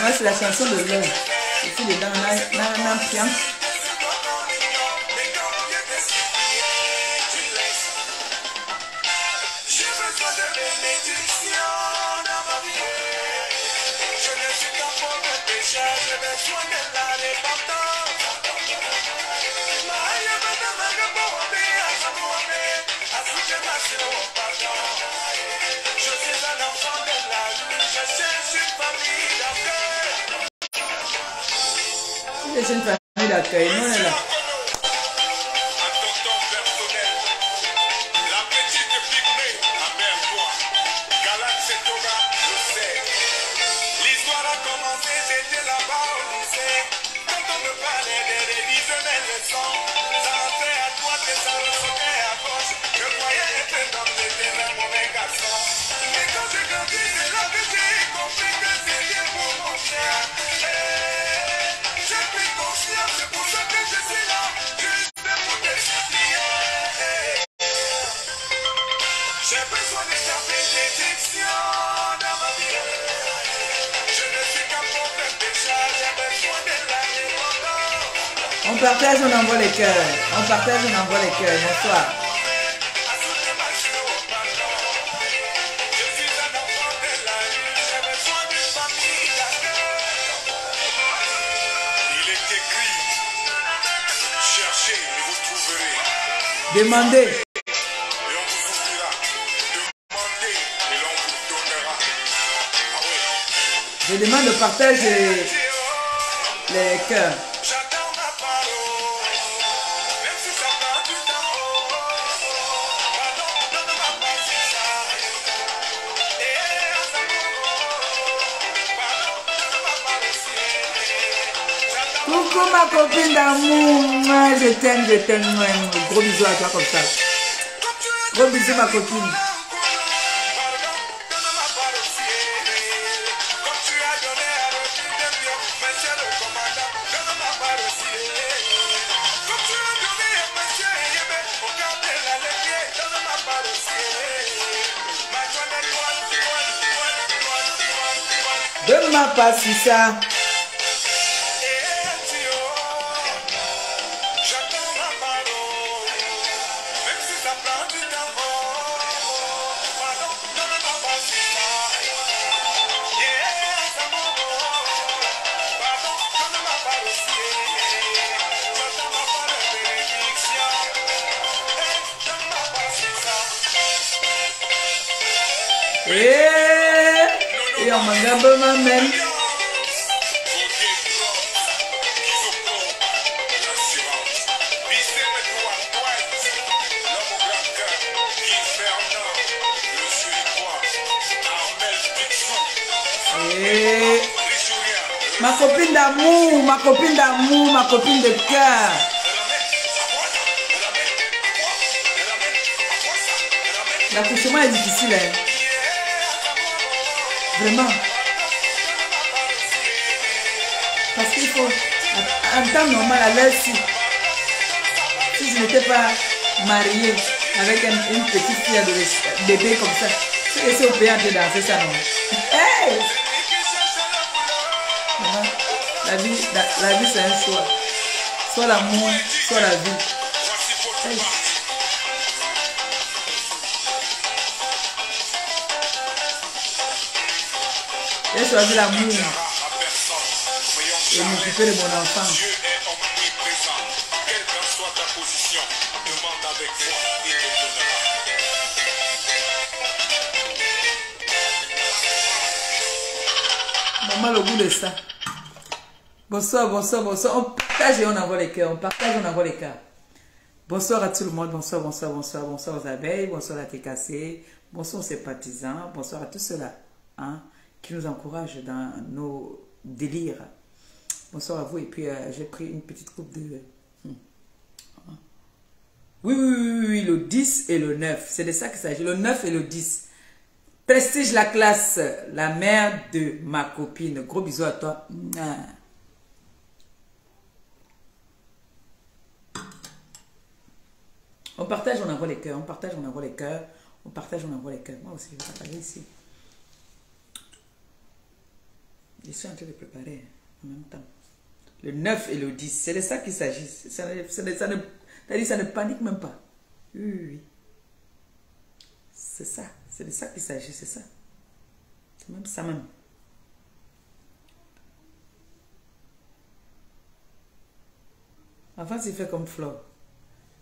Moi, c'est la chanson de l'heure. Je suis dedans, dans un piano. C'est une famille d'accueil, nous on est là. On partage, on envoie les cœurs. On partage, on envoie les cœurs. Bonsoir. Il est écrit, cherchez et vous trouverez. Demandez. Et on vous ouvrira. Demandez et l'on vous donnera. Ah oui. Je demande de partager les cœurs. Coucou ma copine d'amour, je t'aime, gros bisous à toi comme ça. Gros bisous ma copine. Donne-moi pas si ça. Et on m'a gardé ma même. Ma copine d'amour, ma copine d'amour, ma copine de cœur. L'accouchement est difficile, hein. Vraiment. Parce qu'il faut, en temps normal, à l'heure si je n'étais pas mariée avec une petite fille adolescente, bébé comme ça, je laissais au pays en train de danser ça, non? Hey! La vie c'est un choix. Soit l'amour, soit la vie. Hey. J'ai choisi l'amour et m'occuper de mon enfant. Dieu est omniprésent. Quelle que soit ta position, demande avec foi, il te donnera. Maman, le goût de ça. Bonsoir, bonsoir, bonsoir. On partage et on envoie les cœurs. On partage, on envoie les cœurs. Bonsoir à tout le monde. Bonsoir, bonsoir, bonsoir. Bonsoir aux abeilles. Bonsoir à TKC. Bonsoir aux sympathisants. Bonsoir à tous ceux-là, hein, qui nous encouragent dans nos délires. Bonsoir à vous. Et puis, j'ai pris une petite coupe de... Oui, le 10 et le 9. C'est de ça qu'il s'agit. Le 9 et le 10. Prestige la classe, la mère de ma copine. Gros bisous à toi. On partage, on envoie les cœurs. On partage, on envoie les cœurs. On partage, on envoie les cœurs. Moi aussi, je vais partager ici. Je suis en train de préparer en même temps. Le 9 et le 10, c'est de ça qu'il s'agit. Ça ne panique même pas. Oui, oui, oui. C'est ça. C'est de ça qu'il s'agit, c'est ça. C'est même ça même. Enfin, c'est fait comme Flore.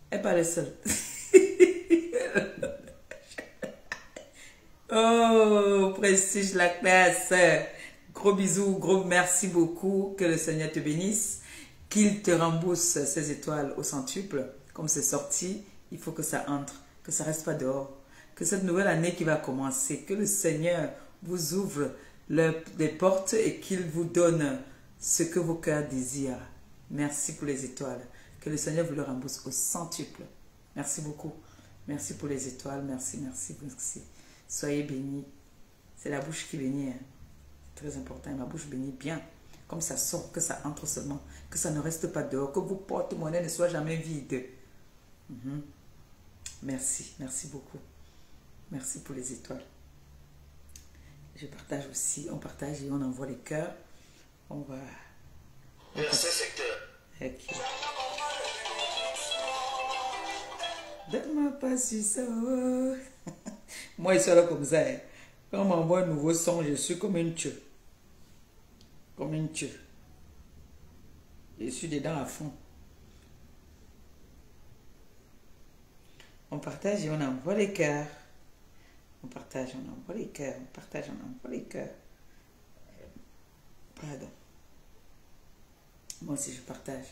Elle parlait seule. Oh, prestige la classe. Gros bisous, gros merci beaucoup. Que le Seigneur te bénisse. Qu'il te rembourse ces étoiles au centuple. Comme c'est sorti, il faut que ça entre, que ça reste pas dehors. Que cette nouvelle année qui va commencer, que le Seigneur vous ouvre les portes et qu'il vous donne ce que vos cœurs désirent. Merci pour les étoiles. Que le Seigneur vous le rembourse au centuple. Merci beaucoup. Merci pour les étoiles. Merci, merci, merci. Soyez bénis. C'est la bouche qui bénit. Hein. Très important. Ma bouche bénit bien. Comme ça sort, que ça entre seulement. Que ça ne reste pas dehors. Que vos porte-monnaie ne soient jamais vides. Merci. Merci beaucoup. Merci pour les étoiles. Je partage aussi. On partage et on envoie les cœurs. On va... Verset secteur. Ok. Donne-moi pas sur ça. Moi, je suis là comme ça. Hein. Quand on m'envoie un nouveau son, je suis comme une tue. Comme une tue. Je suis dedans à fond. On partage et on envoie les cœurs. On partage, on envoie les cœurs. On partage, on envoie les cœurs. Pardon. Moi aussi, je partage.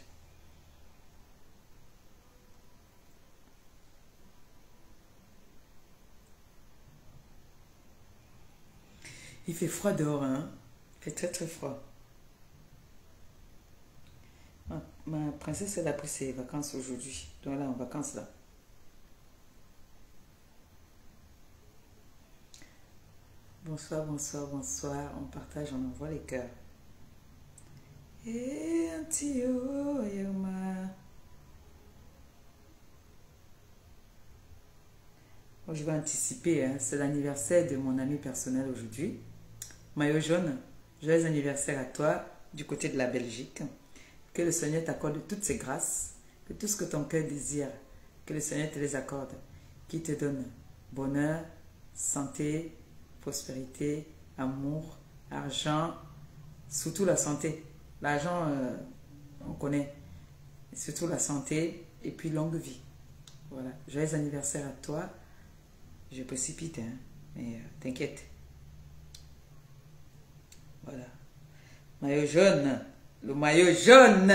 Il fait froid dehors, hein? Il fait très très froid. Ma princesse, elle a pris ses vacances aujourd'hui. Donc elle est en vacances là. Bonsoir, bonsoir, bonsoir. On partage, on envoie les cœurs. Et Antio, Yoma. Bon, je vais anticiper, hein. C'est l'anniversaire de mon ami personnel aujourd'hui. Maillot jaune, joyeux anniversaire à toi du côté de la Belgique. Que le Seigneur t'accorde toutes ses grâces, que tout ce que ton cœur désire, que le Seigneur te les accorde, qu'il te donne bonheur, santé, prospérité, amour, argent, surtout la santé. L'argent, on connaît, surtout la santé et puis longue vie. Voilà, joyeux anniversaire à toi. Je précipite, hein, mais t'inquiète. Voilà. Maillot jaune. Le maillot jaune.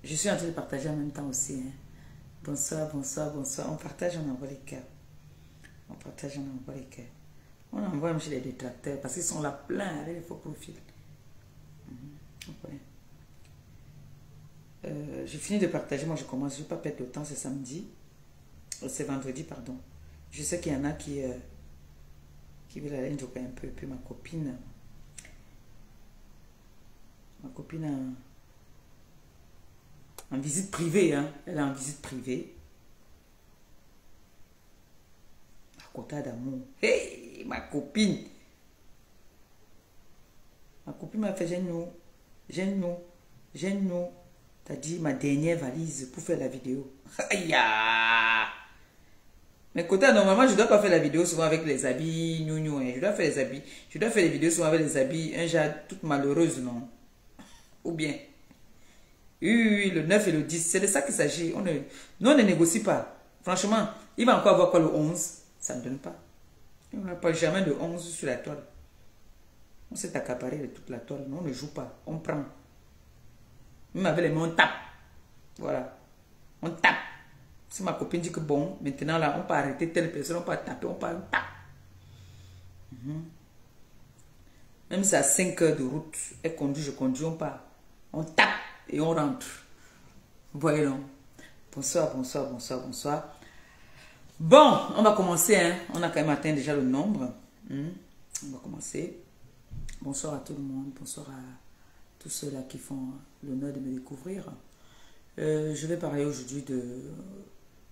Je suis en train de partager en même temps aussi. Hein. Bonsoir, bonsoir, bonsoir. On partage, on envoie les cœurs. On partage, on envoie les cœurs. On envoie même chez les détracteurs parce qu'ils sont là plein avec les faux profils. J'ai fini de partager. Moi, je commence. Je ne vais pas perdre de temps. C'est samedi. C'est vendredi, pardon. Je sais qu'il y en a qui veulent aller jouer un peu. Et puis ma copine en visite privée. Hein. Elle est en visite privée. À côté d'amour. Hey, ma copine. Ma copine m'a fait gêne-nous. T'as dit ma dernière valise pour faire la vidéo. Aïe! Mais côté, normalement, je ne dois pas faire la vidéo souvent avec les habits nous. Hein. Je dois faire les habits. Je dois faire les vidéos souvent avec les habits. Un genre toute malheureuse, non? Ou bien? Oui, le 9 et le 10. C'est de ça qu'il s'agit. Nous, on ne négocie pas. Franchement, il va encore avoir quoi le 11? Ça ne donne pas. Il n'y aura pas jamais de 11 sur la toile. On s'est accaparé de toute la toile. Nous, on ne joue pas. On prend. Même avec les mains, on tape. Voilà. On tape. Si ma copine dit que bon, maintenant là, on peut arrêter telle personne, on peut taper, on tape. Même si c'est à 5 heures de route, elle conduit, je conduis, on part. On tape et on rentre. Voyez donc. Bonsoir, bonsoir, bonsoir, bonsoir. Bon, on va commencer. Hein. On a quand même atteint déjà le nombre. On va commencer. Bonsoir à tout le monde. Bonsoir à tous ceux-là qui font l'honneur de me découvrir. Je vais parler aujourd'hui de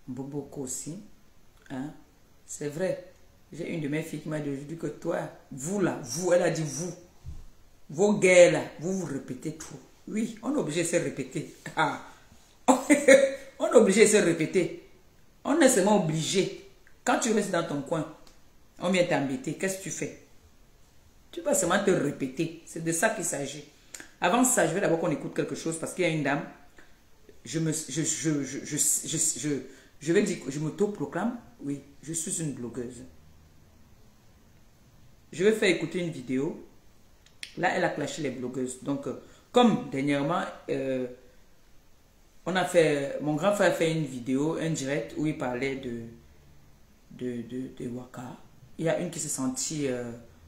Mboboko aussi. Hein? C'est vrai, J'ai une de mes filles qui m'a dit que toi, vous là, vous, elle a dit vous. Vos gays là, vous répétez trop. Oui, on est obligé de se répéter. Ah. On est obligé de se répéter. On est seulement obligé. Quand tu restes dans ton coin, on vient t'embêter. Qu'est-ce que tu fais? Tu vas seulement te répéter. C'est de ça qu'il s'agit. Avant ça, je vais d'abord qu'on écoute quelque chose parce qu'il y a une dame. Je vais dire, je m'auto-proclame. Oui, je suis une blogueuse. Je vais faire écouter une vidéo. Là, elle a clashé les blogueuses. Donc, comme dernièrement, mon grand frère a fait une vidéo, un direct où il parlait de Waka. Il y a une qui s'est sentie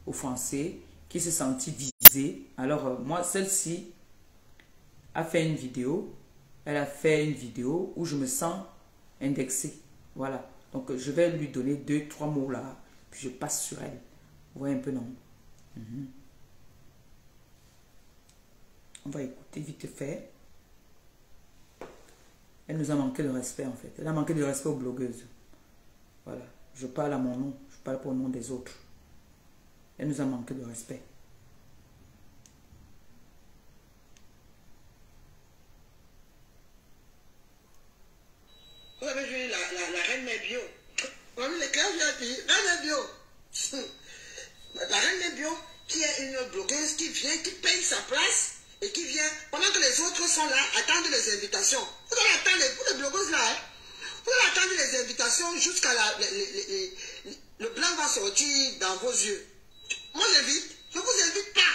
offensée, qui s'est sentie visée. Alors, moi, celle-ci a fait une vidéo. Elle a fait une vidéo où je me sens indexée. Voilà. Donc, je vais lui donner 2-3 mots là. Puis, je passe sur elle. Vous voyez un peu, non? On va écouter vite fait. Elle nous a manqué de respect, en fait. Elle a manqué de respect aux blogueuses. Voilà. Je parle à mon nom. Je parle pour le nom des autres. Elle nous a manqué de respect. Vous avez vu la reine Nebio. Vous avez vu les classes reine Nebio. La reine Nebio, qui est une blogueuse qui vient, qui paye sa place et qui vient, pendant que les autres sont là, attendre les invitations. Vous allez attendre, vous les blogueuses là, hein, vous allez attendre les invitations jusqu'à le blanc va sortir dans vos yeux. Moi j'invite, je ne vous invite pas.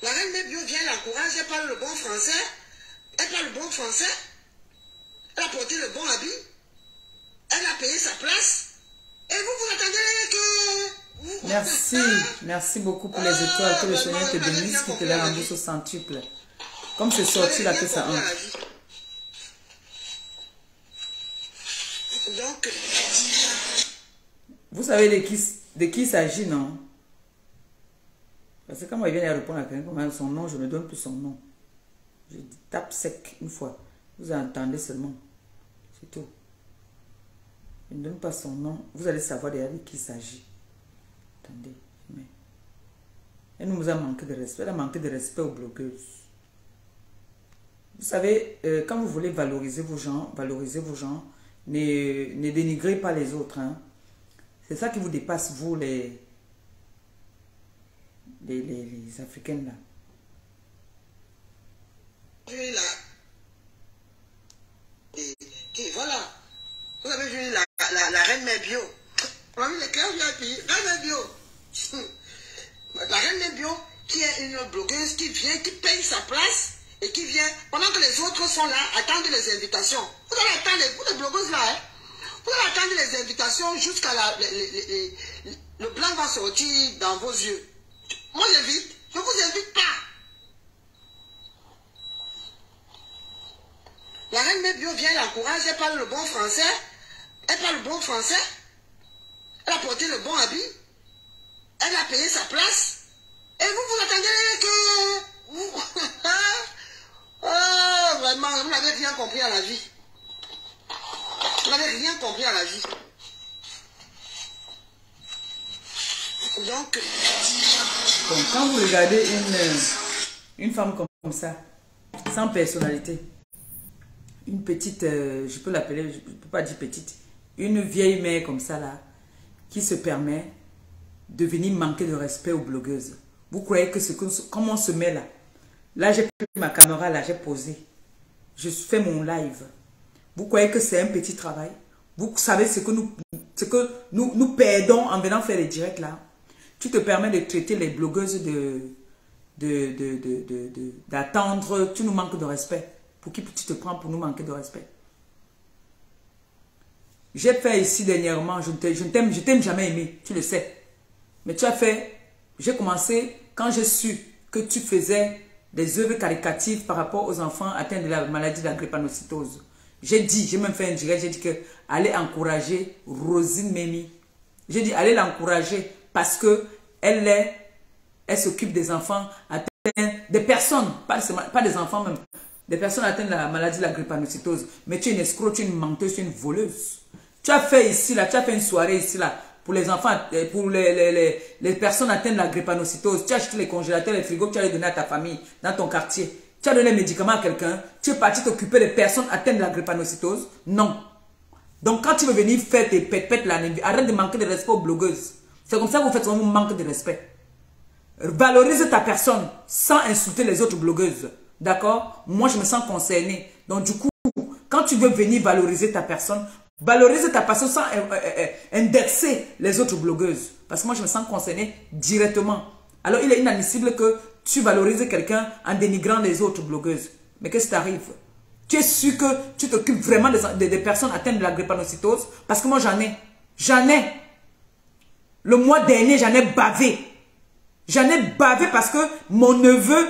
La reine Nebio vient l'encourager, elle parle le bon français, elle parle le bon français, elle a porté le bon habit, elle a payé sa place, et vous attendez que... Merci, merci beaucoup pour les étoiles, que le Seigneur te bénisse, qu'il te les rembourse au centuple. Comme c'est sorti là que ça entre. Donc, vous savez de qui il s'agit, non? Parce que quand moi, il vient à répondre à quelqu'un comme son nom, je ne donne plus son nom. Je tape sec une fois. Vous entendez seulement. C'est tout. Je ne donne pas son nom. Vous allez savoir derrière de qui il s'agit. Attendez. Mais... Elle nous a manqué de respect. Elle a manqué de respect aux blogueuses. Vous savez, quand vous voulez valoriser vos gens, ne dénigrez pas les autres. Hein. C'est ça qui vous dépasse, vous, les Africaines, là. Voilà. Vous avez vu la reine Nebio. Vous avez vu les classes reine Nebio. La reine Nebio, qui est une blogueuse qui vient, qui paye sa place et qui vient, pendant que les autres sont là, attendre les invitations. Vous allez attendre, vous les blogueuses là, hein, vous allez attendre les invitations jusqu'à le blanc va sortir dans vos yeux. Moi j'invite, je ne vous invite pas. La reine Nebio vient l'encourager, elle parle le bon français, elle parle le bon français, elle a porté le bon habit, elle a payé sa place, et vous attendez que... Oh, vraiment, vous n'avez rien compris à la vie. Vous n'avez rien compris à la vie. Donc, quand vous regardez une femme comme ça, sans personnalité, une petite, je peux l'appeler, je ne peux pas dire petite, une vieille mère comme ça là, qui se permet de venir manquer de respect aux blogueuses. Vous croyez que comment on se met là? Là, j'ai pris ma caméra, là, j'ai posé. Je fais mon live. Vous croyez que c'est un petit travail? Vous savez ce que nous perdons en venant faire les directs là? Tu te permets de traiter les blogueuses d'attendre, tu nous manques de respect. Pour qui tu te prends pour nous manquer de respect? J'ai fait ici dernièrement, je ne t'aime jamais aimé, tu le sais. Mais tu as fait, j'ai commencé quand j'ai su que tu faisais des œuvres caricatives par rapport aux enfants atteints de la maladie de la drépanocytose. J'ai même fait un direct, j'ai dit que allez encourager Rosine Mémi. J'ai dit allez l'encourager parce que elle s'occupe des enfants atteints, des personnes, pas des enfants même, les personnes atteintes de la maladie de la drépanocytose. Mais tu es une escroc, tu es une menteuse, tu es une voleuse. Tu as fait ici, là, tu as fait une soirée ici, là, pour les enfants, pour les personnes atteintes de la drépanocytose. Tu as acheté les congélateurs, les frigos, tu as les donné à ta famille, dans ton quartier. Tu as donné les médicaments à quelqu'un. Tu es parti t'occuper des personnes atteintes de la drépanocytose. Non. Donc, quand tu veux venir faire tes pètes là, arrête de manquer de respect aux blogueuses. C'est comme ça que vous faites souvent manque de respect. Valorise ta personne sans insulter les autres blogueuses. D'accord? Moi, je me sens concernée. Donc, du coup, quand tu veux venir valoriser ta personne sans indexer les autres blogueuses. Parce que moi, je me sens concernée directement. Alors, il est inadmissible que tu valorises quelqu'un en dénigrant les autres blogueuses. Mais qu'est-ce qui t'arrive? Tu es sûr que tu t'occupes vraiment des personnes atteintes de la drépanocytose? Parce que moi, j'en ai. J'en ai. Le mois dernier, j'en ai bavé. J'en ai bavé parce que mon neveu,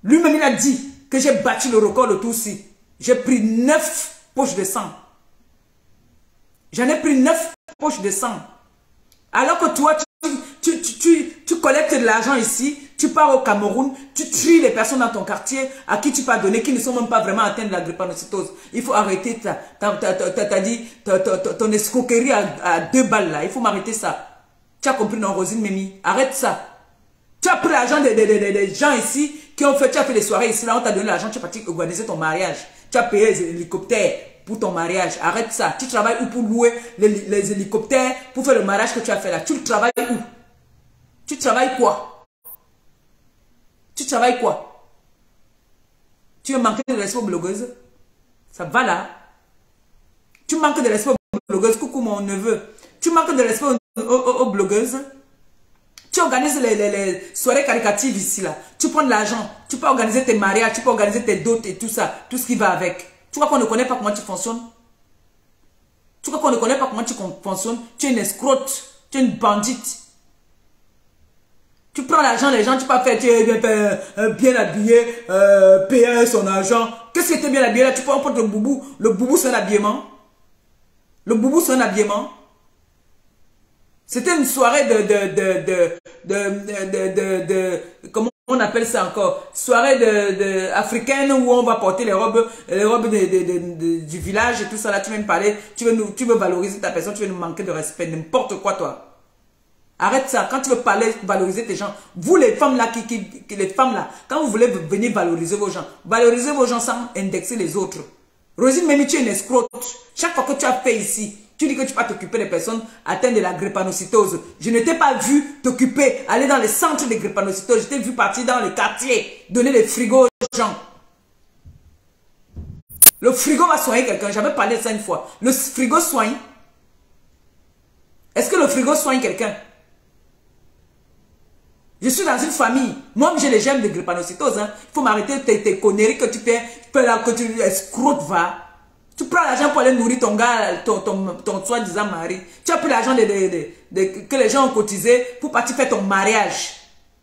lui-même, il a dit que j'ai battu le record de Toussi. J'ai pris 9 poches de sang. J'en ai pris 9 poches de sang. Alors que toi, tu collectes de l'argent ici, tu pars au Cameroun, tu tries les personnes dans ton quartier à qui tu peux donner, qui ne sont même pas vraiment atteintes de la drépanocytose. Il faut arrêter ton escroquerie à 2 balles là. Il faut m'arrêter ça. Tu as compris, non, Rosine Mimi? Arrête ça. Tu as pris l'argent des gens ici qui ont fait, tu as fait des soirées ici, là, on t'a donné l'argent, tu es parti organiser ton mariage. Tu as payé les hélicoptères pour ton mariage. Arrête ça. Tu travailles où pour louer les hélicoptères pour faire le mariage que tu as fait là? Tu travailles où? Tu travailles quoi? Tu travailles quoi? Tu veux manquer de respect aux blogueuses? Ça va là? Tu manques de respect aux blogueuses? Coucou mon neveu. Tu manques de respect aux blogueuses? Tu organises les soirées caricatives ici là. Tu prends de l'argent. Tu peux organiser tes mariages, tu peux organiser tes dots et tout ça. Tout ce qui va avec. Tu crois qu'on ne connaît pas comment tu fonctionnes? Tu crois qu'on ne connaît pas comment tu fonctionnes? Tu es une escrotte. Tu es une bandite. Tu prends l'argent des gens, tu peux faire, tu es bien habillé, payer son argent. Qu'est-ce que tu es bien habillé là? Tu peux emporter le boubou. Le boubou c'est un habillement. Le boubou c'est un habillement. C'était une soirée comment on appelle ça encore? Soirée africaine où on va porter les robes du village et tout ça là. Tu veux me parler, tu veux valoriser ta personne, tu veux nous manquer de respect, n'importe quoi toi. Arrête ça. Quand tu veux parler, valoriser tes gens, vous les femmes là, les femmes là, quand vous voulez venir valoriser vos gens sans indexer les autres. Rosine Mimi, tu es une escroc. Chaque fois que tu as fait ici, tu dis que tu vas t'occuper des personnes atteintes de la drépanocytose. Je ne t'ai pas vu t'occuper, aller dans les centres de drépanocytose. Je t'ai vu partir dans les quartiers, donner des frigos aux gens. Le frigo va soigner quelqu'un. J'avais parlé de ça une fois. Le frigo soigne. Est-ce que le frigo soigne quelqu'un? Je suis dans une famille. Moi, j'ai les germes de drépanocytose. Hein. Il faut m'arrêter tes conneries que tu fais. Que tu escroques, va. Tu prends l'argent pour aller nourrir ton gars, ton soi-disant mari. Tu as pris l'argent que les gens ont cotisé pour partir faire ton mariage.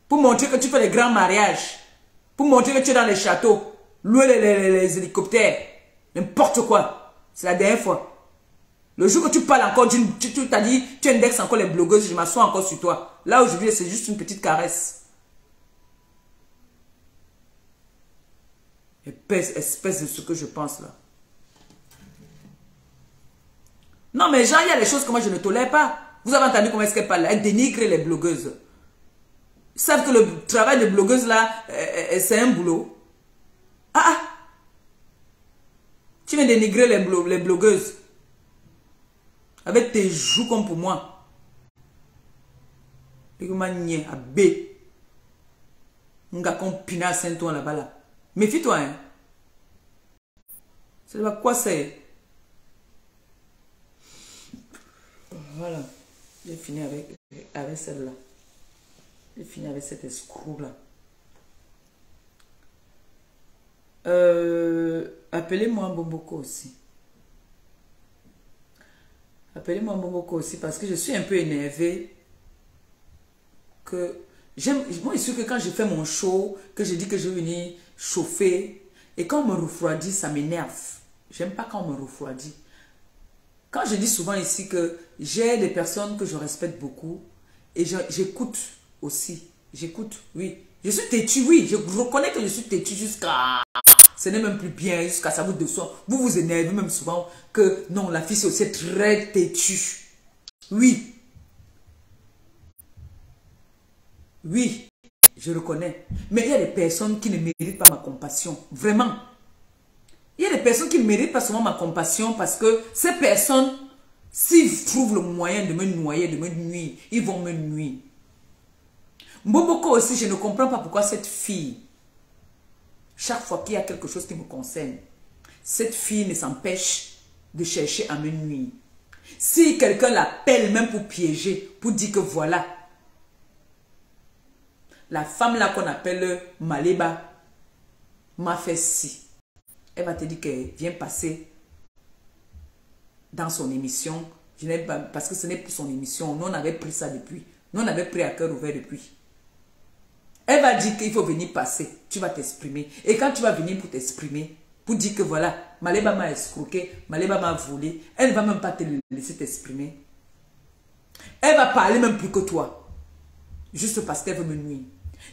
Pour montrer que tu fais les grands mariages. Pour montrer que tu es dans les châteaux. Louer les hélicoptères. N'importe quoi. C'est la dernière fois. Le jour que tu parles encore, tu t'as dit, tu indexes encore les blogueuses, je m'assois encore sur toi. Là aujourd'hui, c'est juste une petite caresse. Espèce de ce que je pense là. Non mais genre, il y a des choses que moi je ne tolère pas. Vous avez entendu comment est-ce qu'elle parle? Elle dénigre les blogueuses. Ils savent que le travail de blogueuse là, c'est un boulot. Ah! Tu viens dénigrer les blogueuses. Avec tes joues comme pour moi. À B. Un gars comme Pina Saint-Ouen là-bas là. Méfie-toi, hein. C'est pas quoi c'est. Voilà. J'ai fini avec celle-là. J'ai fini avec cet escroc là. Appelez-moi Bomboko aussi. Appelez-moi Bomboko aussi parce que je suis un peu énervée. Moi, je suis que quand je fais mon show, que je dis que je vais venir chauffer, et quand on me refroidit, ça m'énerve. J'aime pas quand on me refroidit. Quand je dis souvent ici que j'ai des personnes que je respecte beaucoup, et j'écoute aussi. J'écoute, oui. Je suis têtu, oui. Je reconnais que je suis têtu jusqu'à ce n'est même plus bien jusqu'à ça vous descend. Vous vous énervez même souvent que non, la fille c'est aussi très têtue. Oui. Oui, je le connais. Mais il y a des personnes qui ne méritent pas ma compassion. Vraiment. Il y a des personnes qui ne méritent pas seulement ma compassion parce que ces personnes, s'ils trouvent le moyen de me noyer, de me nuire, ils vont me nuire. Mboboko aussi, je ne comprends pas pourquoi cette fille, chaque fois qu'il y a quelque chose qui me concerne, cette fille ne s'empêche de chercher à me nuire. Si quelqu'un l'appelle même pour piéger, pour dire que voilà, la femme là qu'on appelle Maleba m'a fait ci. Elle va te dire qu'elle vient passer dans son émission. Je n'ai pas, parce que ce n'est plus son émission. Nous, on avait pris ça depuis. Nous, on avait pris à cœur ouvert depuis. Elle va dire qu'il faut venir passer. Tu vas t'exprimer. Et quand tu vas venir pour t'exprimer, pour dire que voilà, Maleba m'a escroqué, Maleba m'a volé, elle ne va même pas te laisser t'exprimer. Elle va parler même plus que toi. Juste parce qu'elle veut me nuire.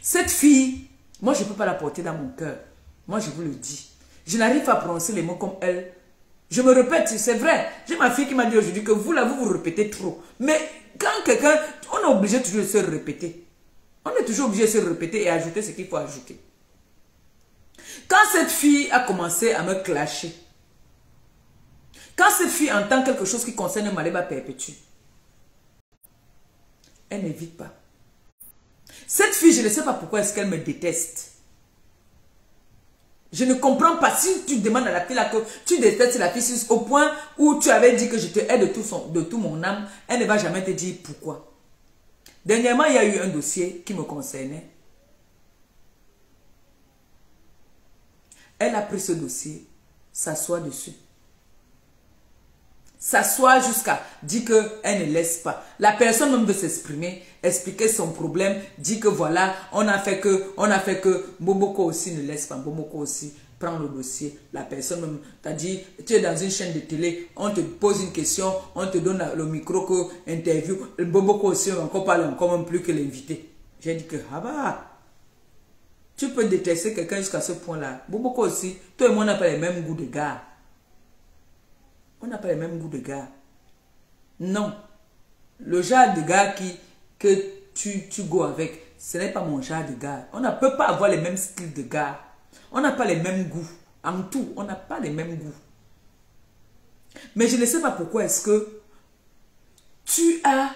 Cette fille, moi, je ne peux pas la porter dans mon cœur. Moi, je vous le dis. Je n'arrive pas à prononcer les mots comme elle. Je me répète, c'est vrai. J'ai ma fille qui m'a dit aujourd'hui que vous, là, vous répétez trop. Mais quand quelqu'un, on est obligé toujours de se répéter. On est toujours obligé de se répéter et ajouter ce qu'il faut ajouter. Quand cette fille a commencé à me clasher, quand cette fille entend quelque chose qui concerne Maleba Perpétue, elle n'évite pas. Cette fille, je ne sais pas pourquoi est-ce qu'elle me déteste. Je ne comprends pas. Si tu demandes à la fille là que tu détestes la fille au point où tu avais dit que je te hais de tout mon âme, elle ne va jamais te dire pourquoi. Dernièrement, il y a eu un dossier qui me concernait. Elle a pris ce dossier, s'assoit dessus. S'assoit jusqu'à dire qu'elle ne laisse pas. La personne même veut s'exprimer, expliquer son problème, dit que voilà, on a fait que, Mboboko aussi ne laisse pas, Mboboko aussi prend le dossier. La personne même t'a dit, tu es dans une chaîne de télé, on te pose une question, on te donne le micro que interview, Mboboko aussi encore parle encore même plus que l'invité. J'ai dit que, ah bah, tu peux détester quelqu'un jusqu'à ce point-là. Mboboko aussi, toi et moi on n'a pas les mêmes goûts de gars. On n'a pas les mêmes goûts de gars. Non. Le genre de gars que tu go avec, ce n'est pas mon genre de gars. On ne peut pas avoir les mêmes styles de gars. On n'a pas les mêmes goûts. En tout, on n'a pas les mêmes goûts. Mais je ne sais pas pourquoi est-ce que tu as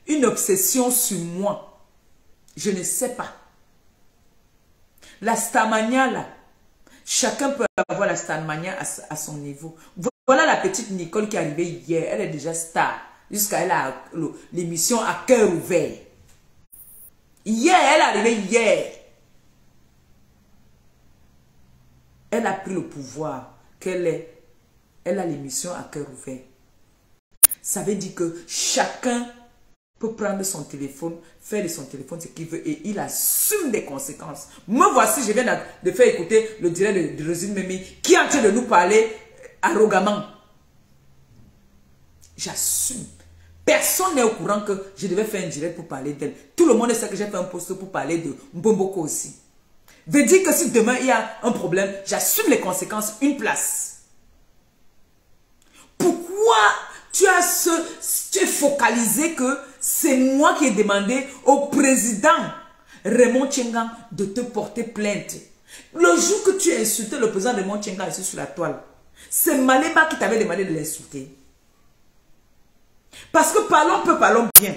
une obsession sur moi. Je ne sais pas. La starmania là, chacun peut avoir la starmania à son niveau. Voilà la petite Nicole qui est arrivée hier. Elle est déjà star. Jusqu'à elle a l'émission à cœur ouvert. Hier, elle est arrivée hier. Elle a pris le pouvoir qu'elle est. Elle a l'émission à cœur ouvert. Ça veut dire que chacun peut prendre son téléphone, faire de son téléphone ce qu'il veut et il assume des conséquences. Me voici, je viens de faire écouter le direct de Rosine Memi qui est en train de nous parler arrogamment. J'assume. Personne n'est au courant que je devais faire un direct pour parler d'elle. Tout le monde sait que j'ai fait un post pour parler de Mboboko aussi. Veut dire que si demain il y a un problème, j'assume les conséquences, une place. Pourquoi tu es focalisé que c'est moi qui ai demandé au président Raymond Tchengan de te porter plainte? Le jour que tu as insulté le président Raymond Tchengan ici sur la toile, c'est Maleba qui t'avait demandé de l'insulter. Parce que parlons bien.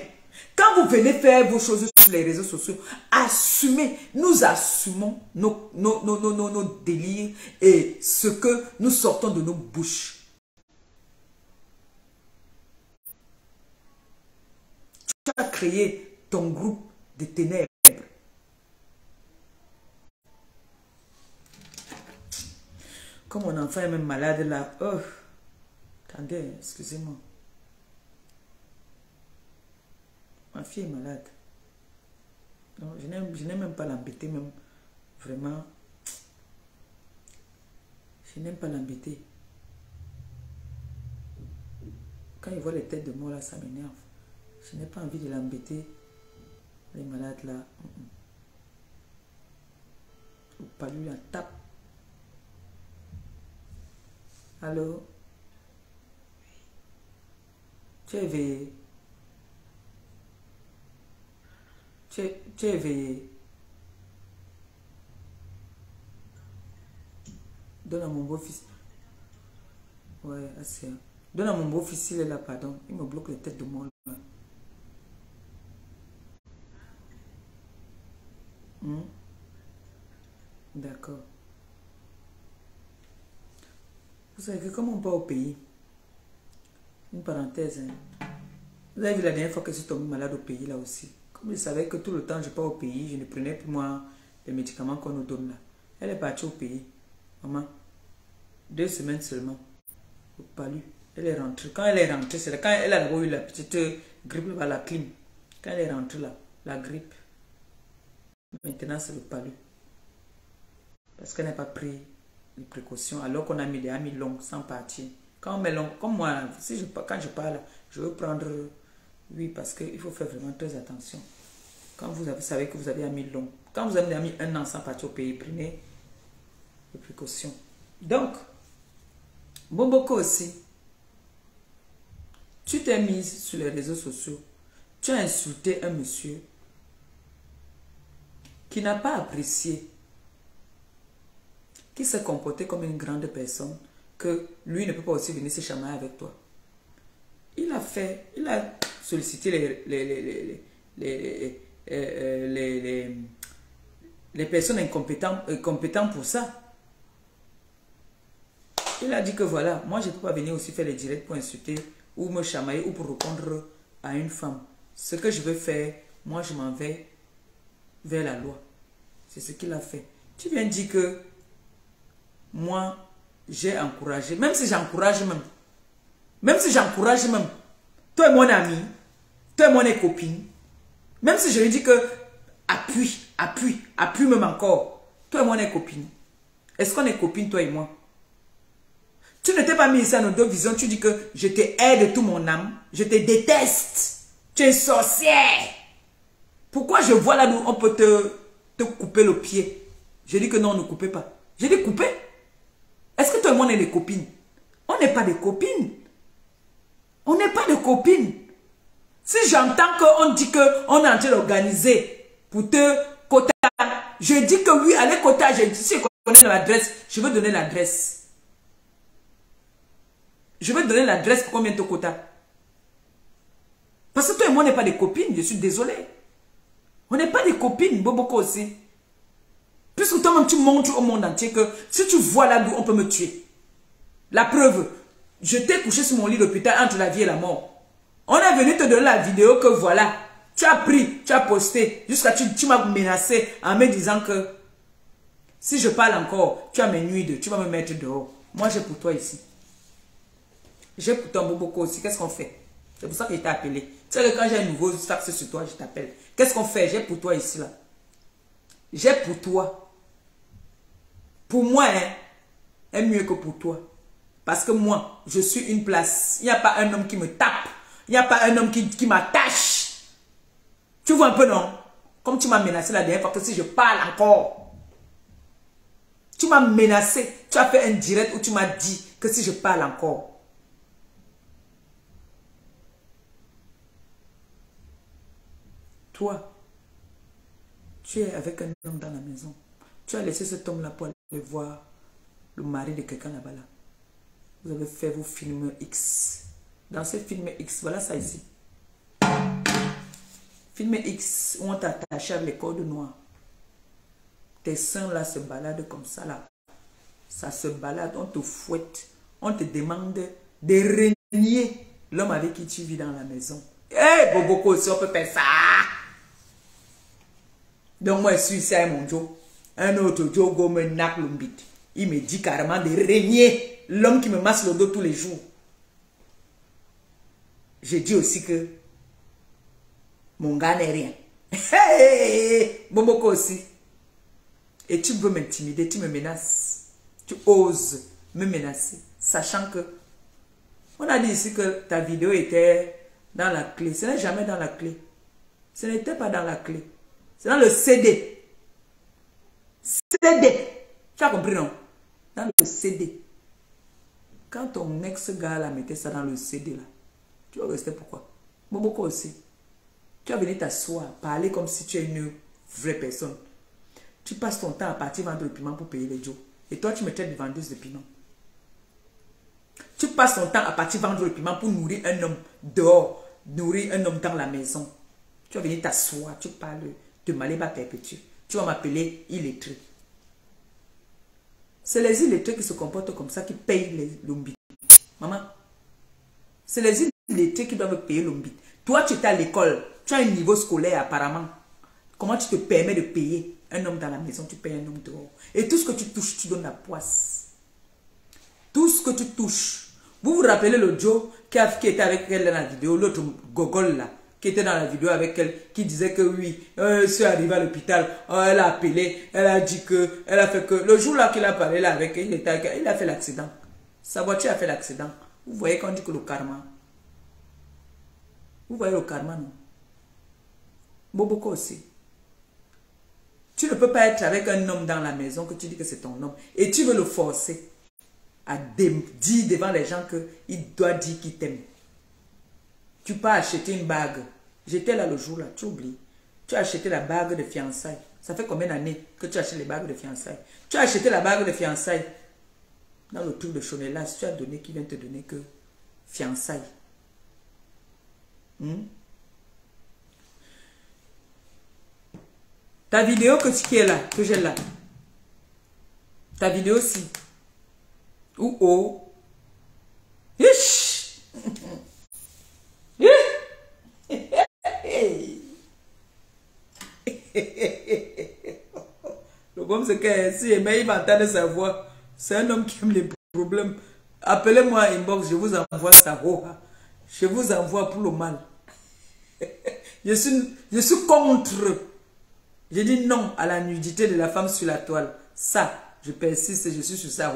Quand vous venez faire vos choses sur les réseaux sociaux, assumez, nous assumons nos délires et ce que nous sortons de nos bouches. Tu as créé ton groupe de ténèbres. Comme mon enfant est même malade là. Oh, attendez, excusez-moi. Ma fille est malade. Non, je n'ai même pas l'embêter, même. Vraiment. Je n'aime pas l'embêter. Quand il voit les têtes de mort là, ça m'énerve. Je n'ai pas envie de l'embêter. Les malades là. Ou pas lui la tape. Allô? Tu es éveillé? Tu es éveillé? Donne à mon beau-fils. Ouais, assez. Donne à mon beau-fils, il est là, pardon. Il me bloque les têtes de moi. Hmm? D'accord. Vous savez que comme on part au pays, une parenthèse, hein. Vous avez vu la dernière fois que je suis tombée malade au pays là aussi. Comme je savais que tout le temps je pars au pays, je ne prenais plus moi les médicaments qu'on nous donne là. Elle est partie au pays. Maman, 2 semaines seulement. Au palu. Elle est rentrée. Quand elle est rentrée, c'est quand elle a d'abord eu la petite grippe là, la clim. Quand elle est rentrée là, la grippe. Maintenant c'est le palu. Parce qu'elle n'a pas pris les précautions alors qu'on a mis des amis longs sans partir. Quand on met long, comme moi, si quand je parle, je veux prendre, oui, parce qu'il faut faire vraiment très attention. Quand vous savez que vous avez amis longs, quand vous avez mis 1 an sans partir au pays, prenez les précautions. Donc, Boboko aussi, tu t'es mise sur les réseaux sociaux, tu as insulté un monsieur qui n'a pas apprécié, qui s'est comporté comme une grande personne, que lui ne peut pas aussi venir se chamailler avec toi. Il a sollicité les personnes compétentes pour ça. Il a dit que voilà, moi je ne peux pas venir aussi faire les directs pour insulter ou me chamailler ou pour répondre à une femme. Ce que je veux faire, moi je m'en vais vers la loi. C'est ce qu'il a fait. Tu viens dire que moi j'ai encouragé, même si j'encourage même, toi et mon ami, toi et mon copine, même si je lui dis que appuie même encore, toi et moi on est copines. Est-ce qu'on est copines toi et moi? Tu ne t'es pas mis ici à nos deux visions, tu dis que je te hais de tout mon âme, je te déteste, tu es sorcière. Pourquoi je vois là où on peut te couper le pied? Je dis que non, ne coupez pas. J'ai dit couper. Est-ce que toi et moi on est des copines? On n'est pas des copines. On n'est pas des copines. Si j'entends qu'on dit qu'on est en train d'organiser pour te quota, je dis que oui, allez quota, je dis si je connais l'adresse, je veux donner l'adresse. Je vais donner l'adresse pour combien de quota. Parce que toi et moi on n'est pas des copines, je suis désolé. On n'est pas des copines, Boboko aussi. Puisque toi-même tu montres au monde entier que si tu vois là d'où on peut me tuer. La preuve, je t'ai couché sur mon lit d'hôpital entre la vie et la mort. On est venu te donner la vidéo que voilà, tu as pris, tu as posté, jusqu'à tu m'as menacé en me disant que si je parle encore, tu as mes nuits, tu vas me mettre dehors. Moi j'ai pour toi ici. J'ai pour toi Boboko aussi, qu'est-ce qu'on fait? C'est pour ça que je t'ai appelé. Tu sais que quand j'ai un nouveau fax sur toi, je t'appelle. Qu'est-ce qu'on fait? J'ai pour toi ici là. J'ai pour toi. Pour moi, hein, est mieux que pour toi. Parce que moi, je suis une place. Il n'y a pas un homme qui me tape. Il n'y a pas un homme qui m'attache. Tu vois un peu, non? Comme tu m'as menacé la dernière fois que si je parle encore. Tu m'as menacé. Tu as fait un direct où tu m'as dit que si je parle encore. Toi, tu es avec un homme dans la maison. Tu as laissé cet homme-là pour aller voir le mari de quelqu'un là-bas. Là. Vous avez fait vos films X. Dans ces films X, voilà ça ici. Film X, où on t'a attaché avec les cordes noires. Tes seins là se baladent comme ça là. Ça se balade, on te fouette. On te demande de renier l'homme avec qui tu vis dans la maison. Eh, hey, Boboko, si on peut faire ça. Donc moi je suis ici avec mon Joe. Un autre Joe go me nappe le bit. Il me dit carrément de régner l'homme qui me masse le dos tous les jours. Je dis aussi que mon gars n'est rien. Hey, Boboko aussi. Et tu veux m'intimider, tu me menaces. Tu oses me menacer, sachant que on a dit ici que ta vidéo était dans la clé. Ce n'est jamais dans la clé. Ce n'était pas dans la clé. C'est dans le CD. CD. Tu as compris, non? Dans le CD. Quand ton ex-gars là mettait ça dans le CD là, tu vas rester pourquoi? Boboko aussi. Tu vas venir t'asseoir, parler comme si tu es une vraie personne. Tu passes ton temps à partir vendre le piment pour payer les jours. Et toi, tu me traites de vendeuse de piment. Tu passes ton temps à partir vendre le piment pour nourrir un homme dehors, nourrir un homme dans la maison. Tu vas venir t'asseoir, tu parles de Maléba perpétue. Tu vas m'appeler illettré. C'est les illettrés qui se comportent comme ça qui payent les lombis. Maman, c'est les illettrés qui doivent payer lombis. Toi, tu étais à l'école, tu as un niveau scolaire apparemment. Comment tu te permets de payer un homme dans la maison, tu payes un homme dehors. Et tout ce que tu touches, tu donnes la poisse. Tout ce que tu touches. Vous vous rappelez le Joe qui était avec elle dans la vidéo, l'autre gogol là, qui était dans la vidéo avec elle, qui disait que oui, c'est arrivé à l'hôpital, elle a appelé, elle a dit que, elle a fait que, le jour là qu'il a parlé là avec elle, il a fait l'accident. Sa voiture a fait l'accident. Vous voyez qu'on dit que le karma. Vous voyez le karma, non? Boboko aussi. Tu ne peux pas être avec un homme dans la maison que tu dis que c'est ton homme et tu veux le forcer à dire devant les gens qu'il doit dire qu'il t'aime. Tu peux acheter une bague. J'étais là le jour là, tu oublies. Tu as acheté la bague de fiançailles. Ça fait combien d'années que tu achètes les bagues de fiançailles? Tu as acheté la bague de fiançailles dans le truc de Chonelas. Tu as donné qui vient te donner que fiançailles. Ta vidéo qui est là, que j'ai là. Ta vidéo aussi. Ou oh. Ish. Le problème c'est que si il va entendre sa voix, c'est un homme qui aime les problèmes. Appelez-moi inbox, je vous envoie ça. Je vous envoie pour le mal. Je suis contre. J'ai dit non à la nudité de la femme sur la toile. Ça, je persiste, je suis sur ça.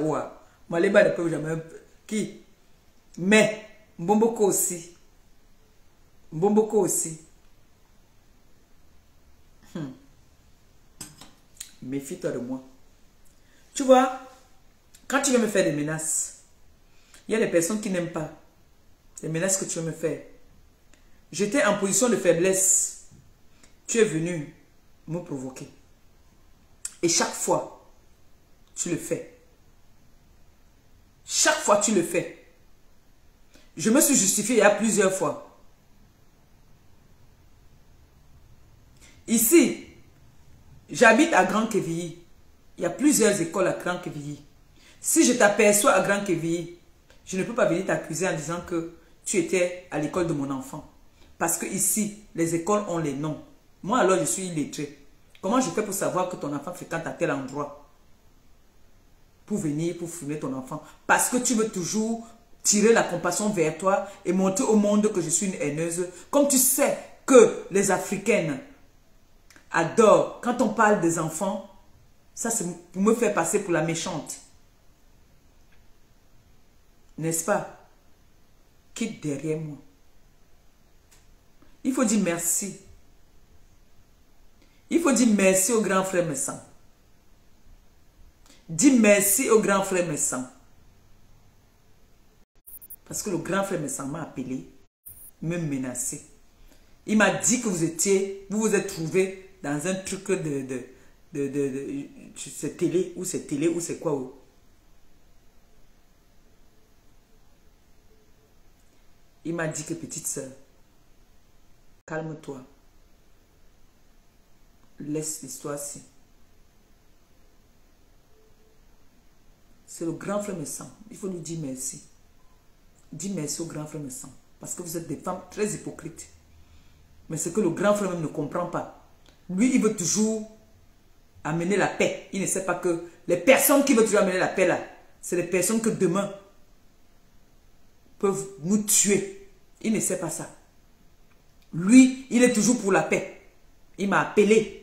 Maléba ne peut jamais. Qui? Mais, Mbomboko aussi. Mbomboko aussi. Méfie-toi de moi. Tu vois, quand tu veux me faire des menaces, il y a des personnes qui n'aiment pas les menaces que tu veux me faire. J'étais en position de faiblesse. Tu es venu me provoquer. Et chaque fois, tu le fais. Chaque fois, tu le fais. Je me suis justifié il y a plusieurs fois. Ici, j'habite à Grand-Quevilly. Il y a plusieurs écoles à Grand-Quevilly. Si je t'aperçois à Grand-Quevilly, je ne peux pas venir t'accuser en disant que tu étais à l'école de mon enfant. Parce que ici, les écoles ont les noms. Moi, alors, je suis illettré. Comment je fais pour savoir que ton enfant fréquente à tel endroit? Pour venir, pour fumer ton enfant. Parce que tu veux toujours tirer la compassion vers toi et montrer au monde que je suis une haineuse. Comme tu sais que les Africaines adorent, quand on parle des enfants, ça c'est pour me faire passer pour la méchante. N'est-ce pas? Quitte derrière moi. Il faut dire merci. Il faut dire merci au grand frère Messan. Dis merci au grand frère Messan. Parce que le grand frère Messan m'a appelé, me menacé. Il m'a dit que vous vous êtes trouvé dans un truc c'est télé ou c'est quoi. Il m'a dit que petite soeur, calme-toi. Laisse l'histoire-ci. C'est le grand frère Messan. Il faut lui dire merci. Dis merci au grand frère Messan. Parce que vous êtes des femmes très hypocrites. Mais c'est que le grand frère même ne comprend pas. Lui, il veut toujours amener la paix. Il ne sait pas que les personnes qui veulent toujours amener la paix là, c'est les personnes que demain peuvent nous tuer. Il ne sait pas ça. Lui, il est toujours pour la paix. Il m'a appelé.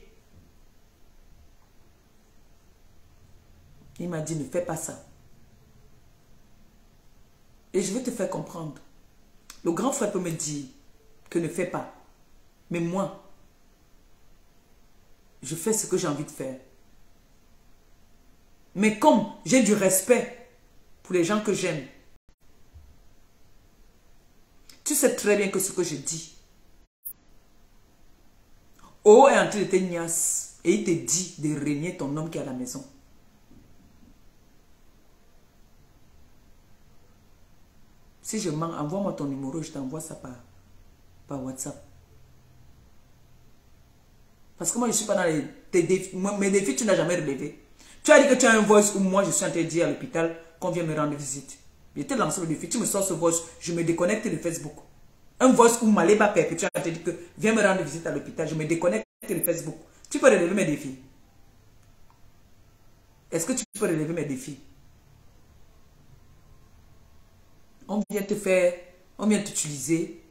Il m'a dit, ne fais pas ça. Et je vais te faire comprendre. Le grand frère peut me dire que ne fais pas. Mais moi, je fais ce que j'ai envie de faire. Mais comme j'ai du respect pour les gens que j'aime, Tu sais très bien que ce que je dis. O est en train de te niasse et il te dit de régner ton homme qui est à la maison. Si je mens, envoie-moi ton numéro, je t'envoie ça par WhatsApp. Parce que moi, je ne suis pas dans tes défis. Mes défis, tu n'as jamais relevé. Tu as dit que tu as un voice où moi, je suis en train de dire à l'hôpital qu'on vient me rendre visite. Je t'ai lancé le défi. Tu me sors ce voice, je me déconnecte de Facebook. Un voice où Maléba perpétuel a dit que viens me rendre visite à l'hôpital. Je me déconnecte de Facebook. Tu peux relever mes défis. Est-ce que tu peux relever mes défis? On vient te faire, on vient t'utiliser.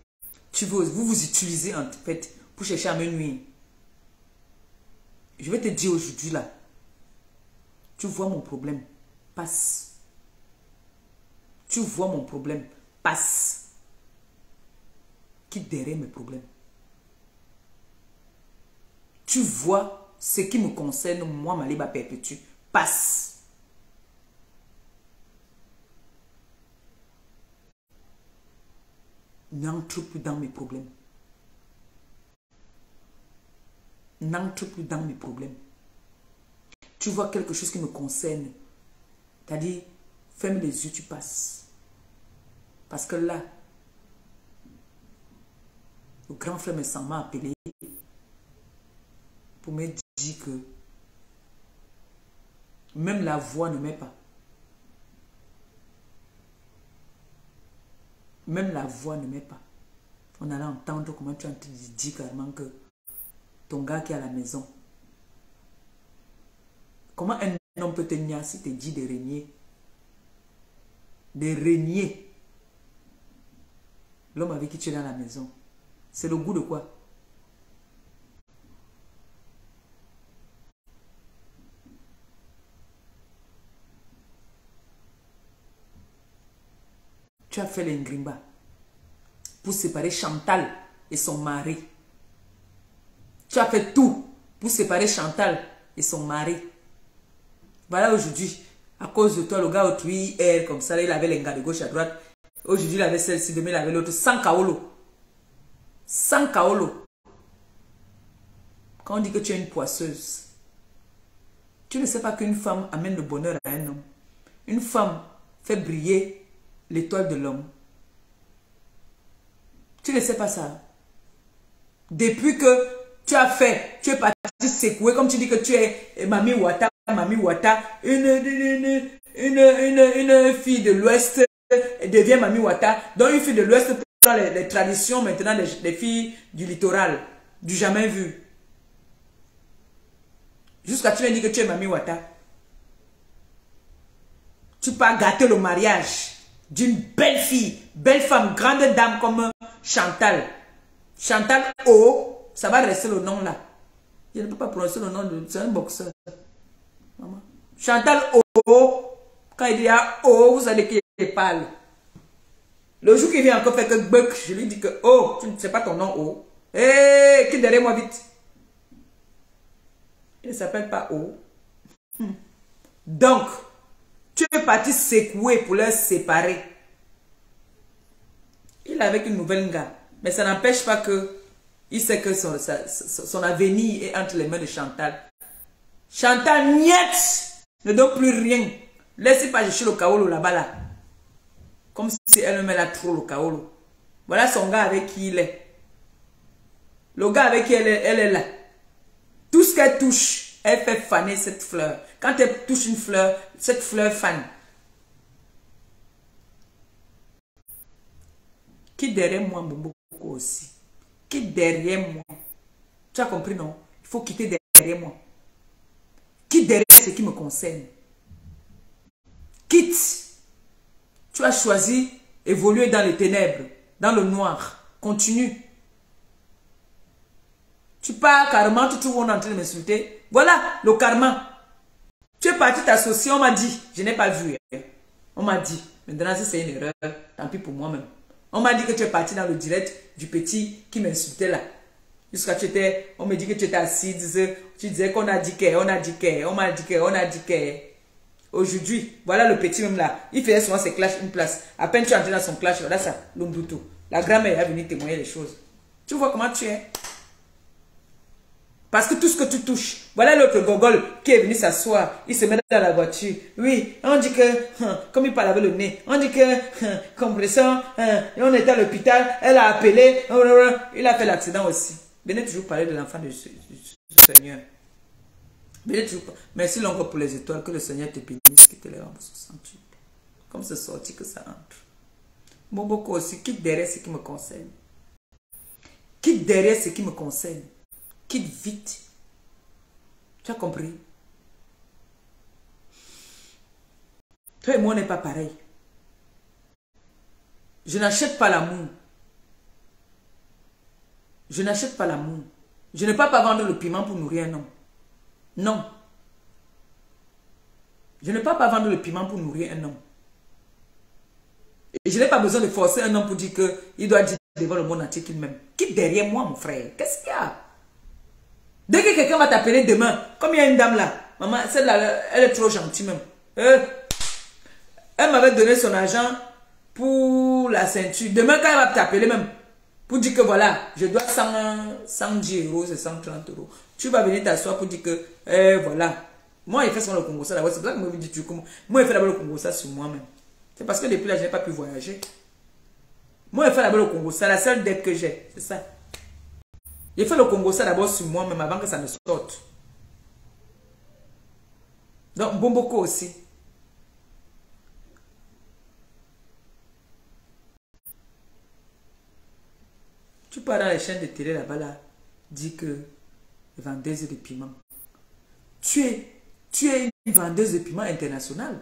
Vous vous utilisez en fait pour chercher à me nuire. Je vais te dire aujourd'hui là. Tu vois mon problème, passe. Tu vois mon problème, passe. Quitte derrière mes problèmes. Tu vois ce qui me concerne, moi, Maléba Perpétue, passe. N'entre plus dans mes problèmes. N'entre plus dans mes problèmes. Tu vois quelque chose qui me concerne. C'est-à-dire, ferme les yeux, tu passes. Parce que là, le grand frère m'a appelé pour me dire que même la voix ne met pas. Même la voix ne met pas. On allait entendre comment tu es en train de dire carrément que ton gars qui est à la maison. Comment un homme peut te nier si te dit de régner? De régner. L'homme avec qui tu es dans la maison. C'est le goût de quoi? Tu as fait l'ingrimba pour séparer Chantal et son mari. Tu as fait tout pour séparer Chantal et son mari. Voilà aujourd'hui, à cause de toi, le gars autrui, comme ça, il avait les gars de gauche à droite. Aujourd'hui, il avait celle-ci, demain, il avait l'autre, sans kaolo. Sans kaolo. Quand on dit que tu es une poisseuse, tu ne sais pas qu'une femme amène le bonheur à un homme. Une femme fait briller l'étoile de l'homme. Tu ne sais pas ça. Depuis que tu as fait, tu es parti secouer, comme tu dis que tu es Mami Wata, une fille de l'Ouest devient Mami Wata. Donc une fille de l'Ouest prend les traditions maintenant des filles du littoral, du jamais vu. Jusqu'à tu viens dire que tu es Mami Wata. Tu peux gâter le mariage d'une belle fille, belle femme, grande dame comme Chantal. Chantal O, ça va rester le nom là. Je ne peux pas prononcer le nom de... C'est un boxeur. Maman. Chantal O, quand il dit à O, vous savez qu'il parle. Le jour qu'il vient encore faire que buck, je lui dis que oh, tu ne sais pas ton nom O. Hé, qui derrière moi vite. Il ne s'appelle pas O. Donc, tu es parti secouer pour les séparer. Il est avec une nouvelle gars. Mais ça n'empêche pas que il sait que son avenir est entre les mains de Chantal. Chantal, niet, ne donne plus rien. Laissez pas chercher le kaolo là-bas là. Comme si elle-même elle a trop le kaolo. Voilà son gars avec qui il est. Le gars avec qui elle est là. Tout ce qu'elle touche, elle fait faner cette fleur. Quand elle touche une fleur, cette fleur fane. Qui derrière moi, beaucoup aussi. Qui derrière moi. Tu as compris, non? Il faut quitter derrière moi. Quitte derrière ce qui me concerne. Quitte. Tu as choisi évoluer dans les ténèbres, dans le noir. Continue. Tu pars carrément, tu trouves on est en train de m'insulter. Voilà le karma. Tu es parti t'associer, on m'a dit. Je n'ai pas vu. On m'a dit. Maintenant, si c'est une erreur, tant pis pour moi-même. On m'a dit que tu es parti dans le direct du petit qui m'insultait là. Jusqu'à tu étais, on me dit que tu étais assis, tu disais qu'on a dit qu'on a dit qu'on m'a dit qu'on a dit que. Aujourd'hui, voilà le petit même là. Il faisait souvent ses clashs une place. À peine tu es entré dans son clash, voilà ça, l'Umbuto. La grand-mère est venue témoigner les choses. Tu vois comment tu es? Parce que tout ce que tu touches, voilà l'autre gogol qui est venu s'asseoir, il se met dans la voiture. Oui, on dit que, comme il parle avec le nez, on dit que, compresseur, on était à l'hôpital, elle a appelé, il a fait l'accident aussi. Venez toujours parler de l'enfant du Seigneur. Venez toujours, merci l'oncle pour les étoiles, que le Seigneur te bénisse, qu'il te les rembourse 68. Comme c'est sorti que ça entre. Bon, beaucoup aussi, quitte derrière ce qui me concerne. Quitte derrière ce qui me concerne. Quitte vite. Tu as compris? Toi et moi, on n'est pas pareil. Je n'achète pas l'amour. Je n'achète pas l'amour. Je ne peux pas vendre le piment pour nourrir un homme. Non. Je ne peux pas vendre le piment pour nourrir un homme. Et je n'ai pas besoin de forcer un homme pour dire qu'il doit dire devant le monde entier qu'il m'aime. Quitte derrière moi, mon frère. Qu'est-ce qu'il y a? Dès que quelqu'un va t'appeler demain, comme il y a une dame là, maman, celle-là, elle est trop gentille même. Elle m'avait donné son argent pour la ceinture. Demain, quand elle va t'appeler même, pour dire que voilà, je dois 110 euros, c'est 130 euros. Tu vas venir t'asseoir pour dire que, voilà. Moi, il fait sur le Congo, ça d'abord. C'est pour ça que moi, je dis, moi, il fait d'abord le Congo, ça sur moi-même. C'est parce que depuis là, je n'ai pas pu voyager. Moi, il fait d'abord le Congo, c'est la seule dette que j'ai. C'est ça. J'ai fait le Congo ça d'abord sur moi-même avant que ça ne sorte. Donc, Bomboko aussi. Tu pars dans les chaînes de télé là-bas, là, dis que vendeuse de piment. Tu es une vendeuse de piment internationale.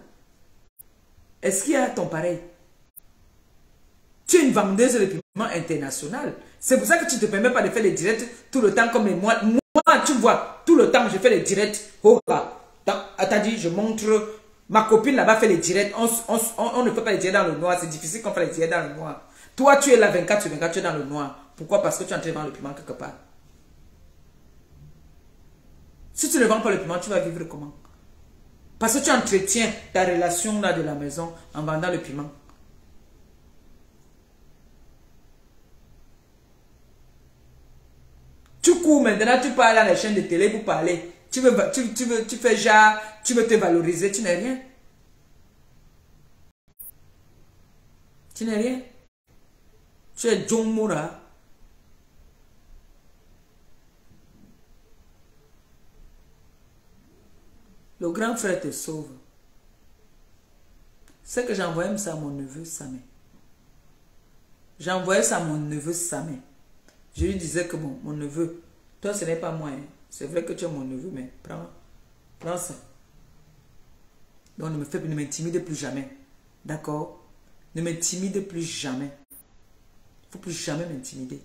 Est-ce qu'il y a ton pareil? Tu es une vendeuse de piment internationale. C'est pour ça que tu ne te permets pas de faire les directs tout le temps comme moi. Moi, tu vois, tout le temps, je fais les directs. Oh, t'as dit, je montre. Ma copine là-bas fait les directs. On ne fait pas les directs dans le noir. C'est difficile qu'on fasse les directs dans le noir. Toi, tu es là 24 sur 24, tu es dans le noir. Pourquoi? Parce que tu es en train de vendre le piment quelque part. Si tu ne vends pas le piment, tu vas vivre comment? Parce que tu entretiens ta relation là de la maison en vendant le piment. Tu cours maintenant, tu parles à la chaîne de télé pour parler. Tu fais genre, tu veux te valoriser, tu n'es rien. Tu n'es rien. Tu es John Moura. Le grand frère te sauve. C'est que j'ai envoyé ça à mon neveu Samé. J'ai envoyé ça à mon neveu Samé. Je lui disais que bon, mon neveu, toi ce n'est pas moi. Hein. C'est vrai que tu es mon neveu, mais prends ça. Donc ne m'intimide plus jamais. D'accord? Ne m'intimide plus jamais. Il ne faut plus jamais m'intimider.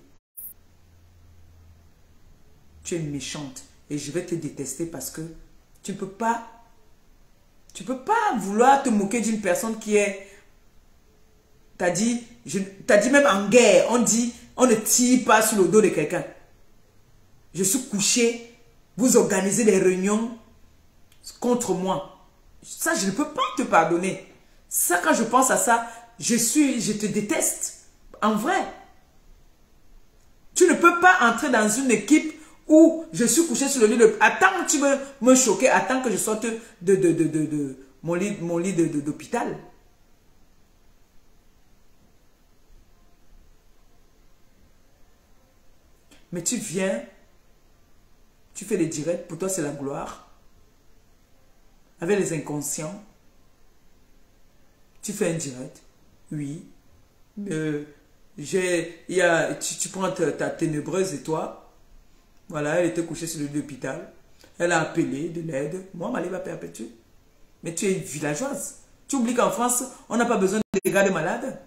Tu es méchante et je vais te détester parce que tu ne peux pas vouloir te moquer d'une personne qui est, t'as dit même en guerre, on ne tire pas sur le dos de quelqu'un. Je suis couché, vous organisez des réunions contre moi. Ça, je ne peux pas te pardonner. Ça, quand je pense à ça, je te déteste. En vrai. Tu ne peux pas entrer dans une équipe où je suis couché sur le lit de... Attends que tu veux me choquer, attends que je sorte de mon lit d'hôpital. Mais tu viens, tu fais les directs, pour toi c'est la gloire. Avec les inconscients, tu fais un direct. Oui. Tu prends ta ténébreuse et toi. Voilà, elle était couchée sur le lit d'hôpital. Elle a appelé de l'aide. Moi, ma vie va perpétuer. Mais tu es une villageoise. Tu oublies qu'en France, on n'a pas besoin de garder malades.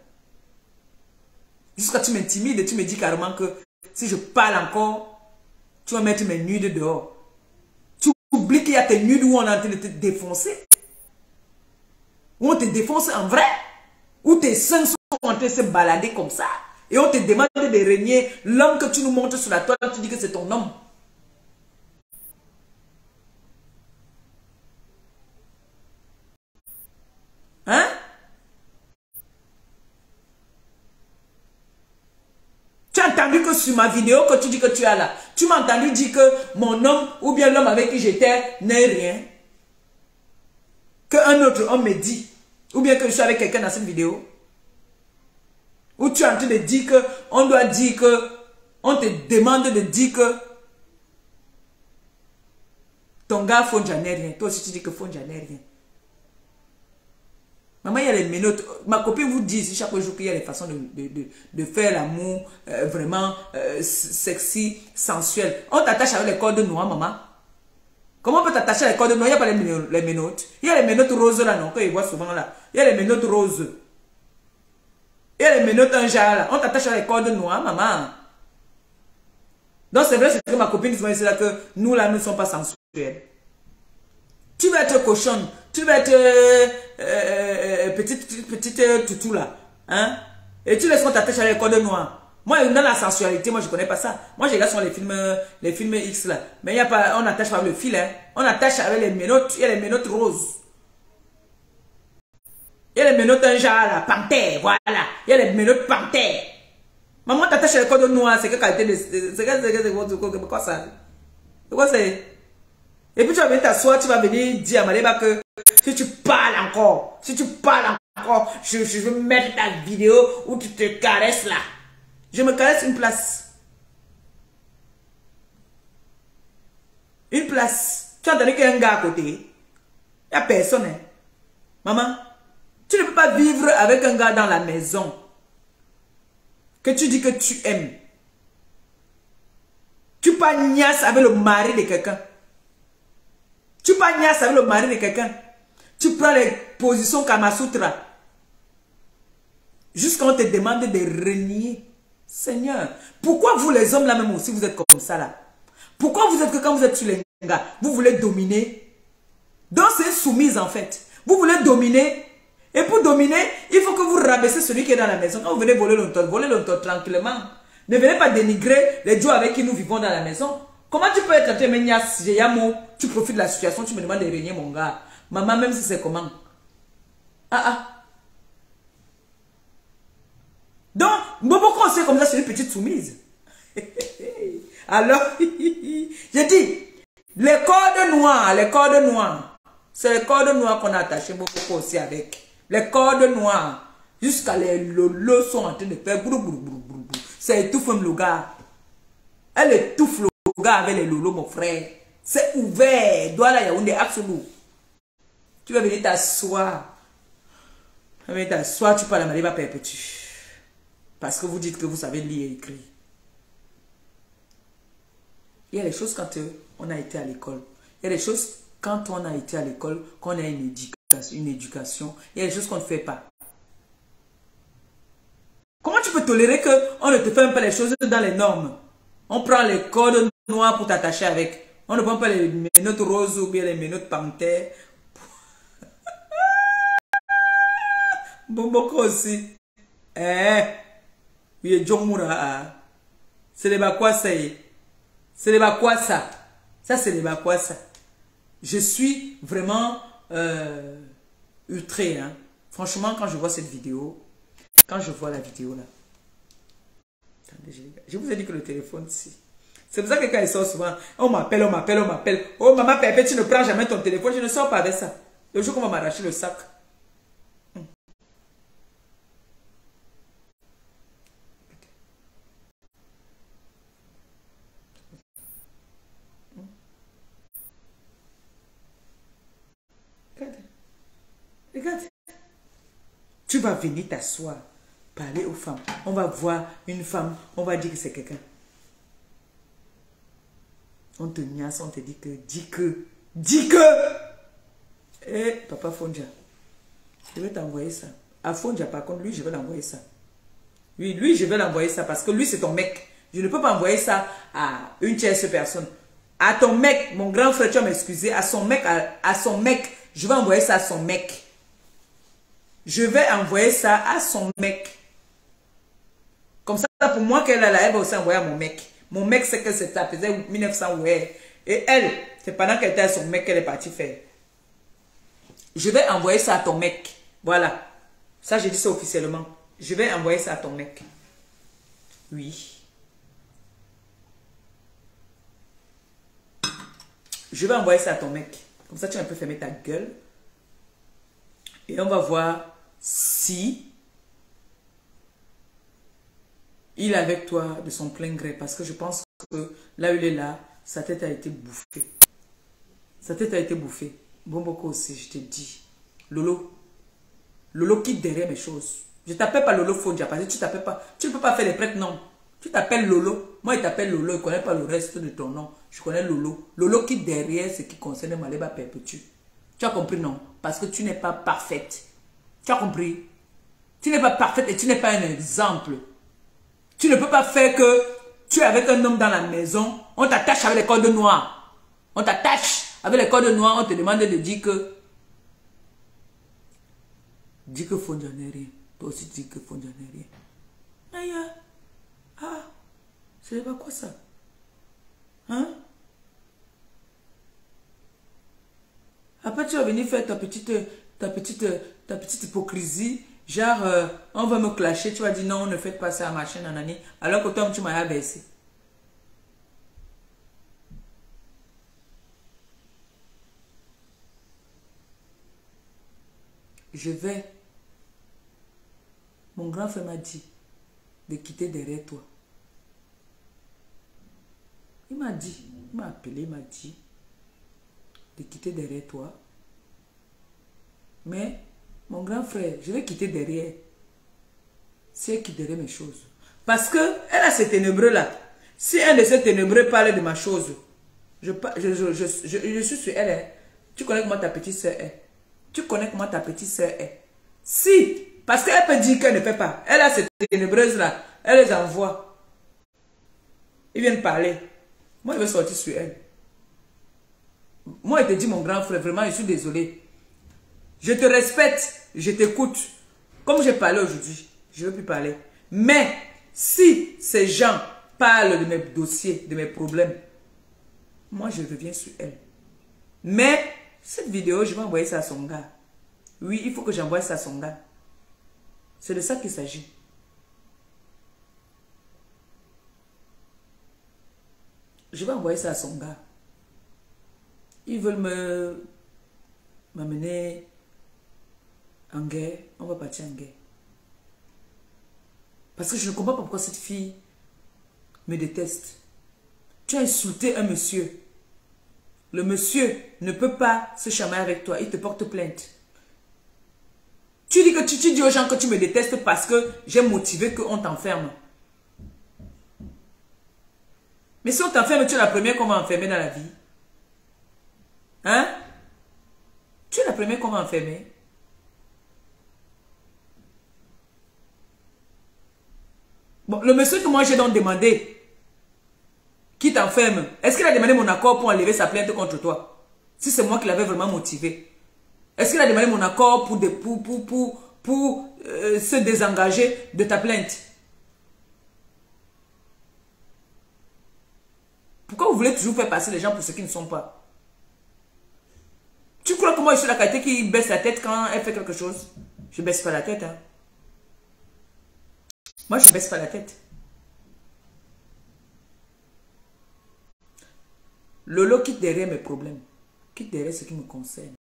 Jusqu'à tu m'intimides et tu me dis carrément que si je parle encore, tu vas mettre mes nudes dehors. Tu oublies qu'il y a tes nudes où on est en train de te défoncer. Où on te défonce en vrai. Où tes seins sont en train de se balader comme ça. Et on te demande de régner l'homme que tu nous montres sur la toile, tu dis que c'est ton homme. Hein? entendu que sur ma vidéo que tu dis que tu as là, tu m'as entendu dire que mon homme ou bien l'homme avec qui j'étais n'est rien. Qu'un autre homme me dit, ou bien que je suis avec quelqu'un dans cette vidéo, où tu es en train de dire que, on doit dire que, on te demande de dire que ton gars Fonja n'est rien. Toi aussi tu dis que Fonja n'est rien. Maman, il y a les menottes. Ma copine vous dit chaque jour qu'il y a des façons de faire l'amour vraiment sexy, sensuel. On t'attache avec les cordes noires, maman. Comment on peut t'attacher les cordes noires? Il n'y a pas les menottes. Il y a les menottes roses là, non, qu'ils voient souvent là. Il y a les menottes roses. Il y a les menottes en jarre là. On t'attache avec les cordes noires, maman. Donc c'est vrai, c'est que ma copine dit là que nous là, nous ne sommes pas sensuels. Tu vas être cochonne. Tu vas être petite toutou là. Hein? Et tu laisses qu'on t'attache avec les cordes noires. Moi, dans la sensualité, moi, je ne connais pas ça. Moi, je regarde sur les films X là. Mais il y a pas, on attache pas avec le fil. Hein? On attache avec les menottes. Il y a les menottes roses. Il y a les menottes en genre là. Panthère, voilà. Il y a les menottes panthère. Maman t'attache les cordes noires. C'est quelle qualité de. C'est quoi ça? C'est quoi c'est? Et puis tu vas venir t'asseoir, tu vas venir dire à Maléba que si tu parles encore, je vais mettre ta vidéo où tu te caresses là. Je me caresse une place. Une place. Tu as entendu qu'il y a un gars à côté. Il n'y a personne. Hein. Maman, tu ne peux pas vivre avec un gars dans la maison que tu dis que tu aimes. Tu pagnasses avec le mari de quelqu'un. Tu pagnasses avec le mari de quelqu'un. Tu prends les positions Kamasutra. Jusqu'à on te demande de renier. Seigneur, pourquoi vous les hommes là même aussi vous êtes comme ça là? Pourquoi vous êtes que quand vous êtes sur les gars, vous voulez dominer? Donc c'est soumise en fait. Vous voulez dominer. Et pour dominer, il faut que vous rabaissez celui qui est dans la maison. Quand vous venez voler l'autre tranquillement. Ne venez pas dénigrer les dieux avec qui nous vivons dans la maison. Comment tu peux être en train de me tu profites de la situation, tu me demandes de régner mon gars. Maman, même si c'est comment? Donc, Boboko c'est comme ça, c'est une petite soumise. Alors, j'ai dit, les cordes noires, c'est les cordes noires qu'on a attachées Boboko aussi avec. Les cordes noires, jusqu'à les lolos sont en train de faire brou. Ça étouffe même le gars. Elle étouffe le gars avec les lolos, mon frère. C'est ouvert. Doigt là, Yaoundé, absolu. Tu vas venir t'asseoir. Tu vas venir t'asseoir, tu parles à Maléba Perpétue. Parce que vous dites que vous savez lire et écrire. Il y a les choses quand on a été à l'école. Il y a les choses quand on a été à l'école, qu'on a une éducation. Il y a des choses qu'on ne fait pas. Comment tu peux tolérer qu'on ne te fait même pas les choses dans les normes? On prend les cordes noires pour t'attacher avec. On ne prend pas les menottes roses ou bien les menottes panthères. Bomboko aussi. Oui, Djomura. C'est les bakwa ça. C'est les bakwa ça. Ça, c'est les bakwa ça. Je suis vraiment outré. Hein. Franchement, quand je vois cette vidéo, quand je vois la vidéo là. Attendez, je vous ai dit que le téléphone, si. C'est pour ça que quand il sort souvent, on m'appelle. Oh, maman Pépé, tu ne prends jamais ton téléphone. Je ne sors pas avec ça. Le jour qu'on va m'arracher le sac. Regarde. Tu vas venir t'asseoir, parler aux femmes. On va voir une femme, on va dire que c'est quelqu'un. On te niasse, on te dit que, dis que. Eh, papa Fonja, je vais t'envoyer ça. À Fonja, par contre, lui, je vais l'envoyer ça. Oui, lui, je vais l'envoyer ça parce que lui, c'est ton mec. Je ne peux pas envoyer ça à une tierce personne. À ton mec, mon grand frère, tu vas m'excuser, à son mec, je vais envoyer ça à son mec. Je vais envoyer ça à son mec. Comme ça, pour moi, qu'elle va aussi envoyer à mon mec. Mon mec, c'est que ça faisait 1900 ouais. Et elle, c'est pendant qu'elle était à son mec qu'elle est partie faire. Je vais envoyer ça à ton mec. Voilà. Ça, j'ai dit ça officiellement. Je vais envoyer ça à ton mec. Oui. Je vais envoyer ça à ton mec. Comme ça, tu vas un peu fermer ta gueule. Et on va voir si il est avec toi de son plein gré. Parce que je pense que là où il est là, sa tête a été bouffée. Sa tête a été bouffée. Bon, beaucoup aussi, je te dis. Lolo. Lolo quitte derrière mes choses. Je t'appelle pas Lolo Fondia parce que tu t'appelles pas. Tu ne peux pas faire les prêtres, non. Tu t'appelles Lolo. Moi, il t'appelle Lolo. Il ne connaît pas le reste de ton nom. Je connais Lolo. Lolo quitte derrière ce qui concerne Maleba Perpétue. Tu as compris, non? Parce que tu n'es pas parfaite. Tu as compris? Tu n'es pas parfaite et tu n'es pas un exemple. Tu ne peux pas faire que tu es avec un homme dans la maison. On t'attache avec les cordes noires. On t'attache avec les cordes noires. On te demande de dire que... Dis que Fondia n'est rien. Toi aussi, dis que Fondia n'est rien. Aïe, ah, c'est pas quoi ça? Hein? Après, tu vas venir faire ta petite hypocrisie. Genre, on va me clasher. Tu vas dire non, ne faites pas ça à ma chaîne, nanani. Alors que toi, tu m'as abaissé. Je vais. Mon grand frère m'a dit de quitter derrière toi. Il m'a dit, il m'a appelé, il m'a dit de quitter derrière toi. Mais, mon grand frère, je vais quitter derrière. C'est elle qui derrière mes choses. Parce que elle a ces ténébreux-là. Si un de ces ténébreux parle de ma chose, je suis sur elle. Hein. Tu connais comment ta petite soeur est. Tu connais comment ta petite soeur est. Si, parce qu'elle peut dire qu'elle ne fait pas. Elle a ces ténébreuses-là. Elle les envoie. Ils viennent parler. Moi, je vais sortir sur elle. Moi, je te dis, mon grand frère, vraiment, je suis désolé. Je te respecte, je t'écoute. Comme j'ai parlé aujourd'hui, je ne veux plus parler. Mais, si ces gens parlent de mes dossiers, de mes problèmes, moi, je reviens sur elle. Mais, cette vidéo, je vais envoyer ça à son gars. Oui, il faut que j'envoie ça à son gars. C'est de ça qu'il s'agit. Je vais envoyer ça à son gars. Ils veulent m'amener en guerre. On va partir en guerre. Parce que je ne comprends pas pourquoi cette fille me déteste. Tu as insulté un monsieur. Le monsieur ne peut pas se chamailler avec toi. Il te porte plainte. Tu dis que tu dis aux gens que tu me détestes parce que j'ai motivé qu'on t'enferme. Mais si on t'enferme, tu es la première qu'on va enfermer dans la vie. Hein? Tu es la première qu'on va enfermer. Bon, le monsieur que moi j'ai donc demandé, qui t'enferme, est-ce qu'il a demandé mon accord pour enlever sa plainte contre toi? Si c'est moi qui l'avais vraiment motivé. Est-ce qu'il a demandé mon accord pour se désengager de ta plainte? Pourquoi vous voulez toujours faire passer les gens pour ce qu'ils ne sont pas? Tu crois que moi je suis la qualité qui baisse la tête quand elle fait quelque chose? Je ne baisse pas la tête. Hein. Moi je ne baisse pas la tête. Lolo quitte derrière mes problèmes. Quitte derrière ce qui me concerne.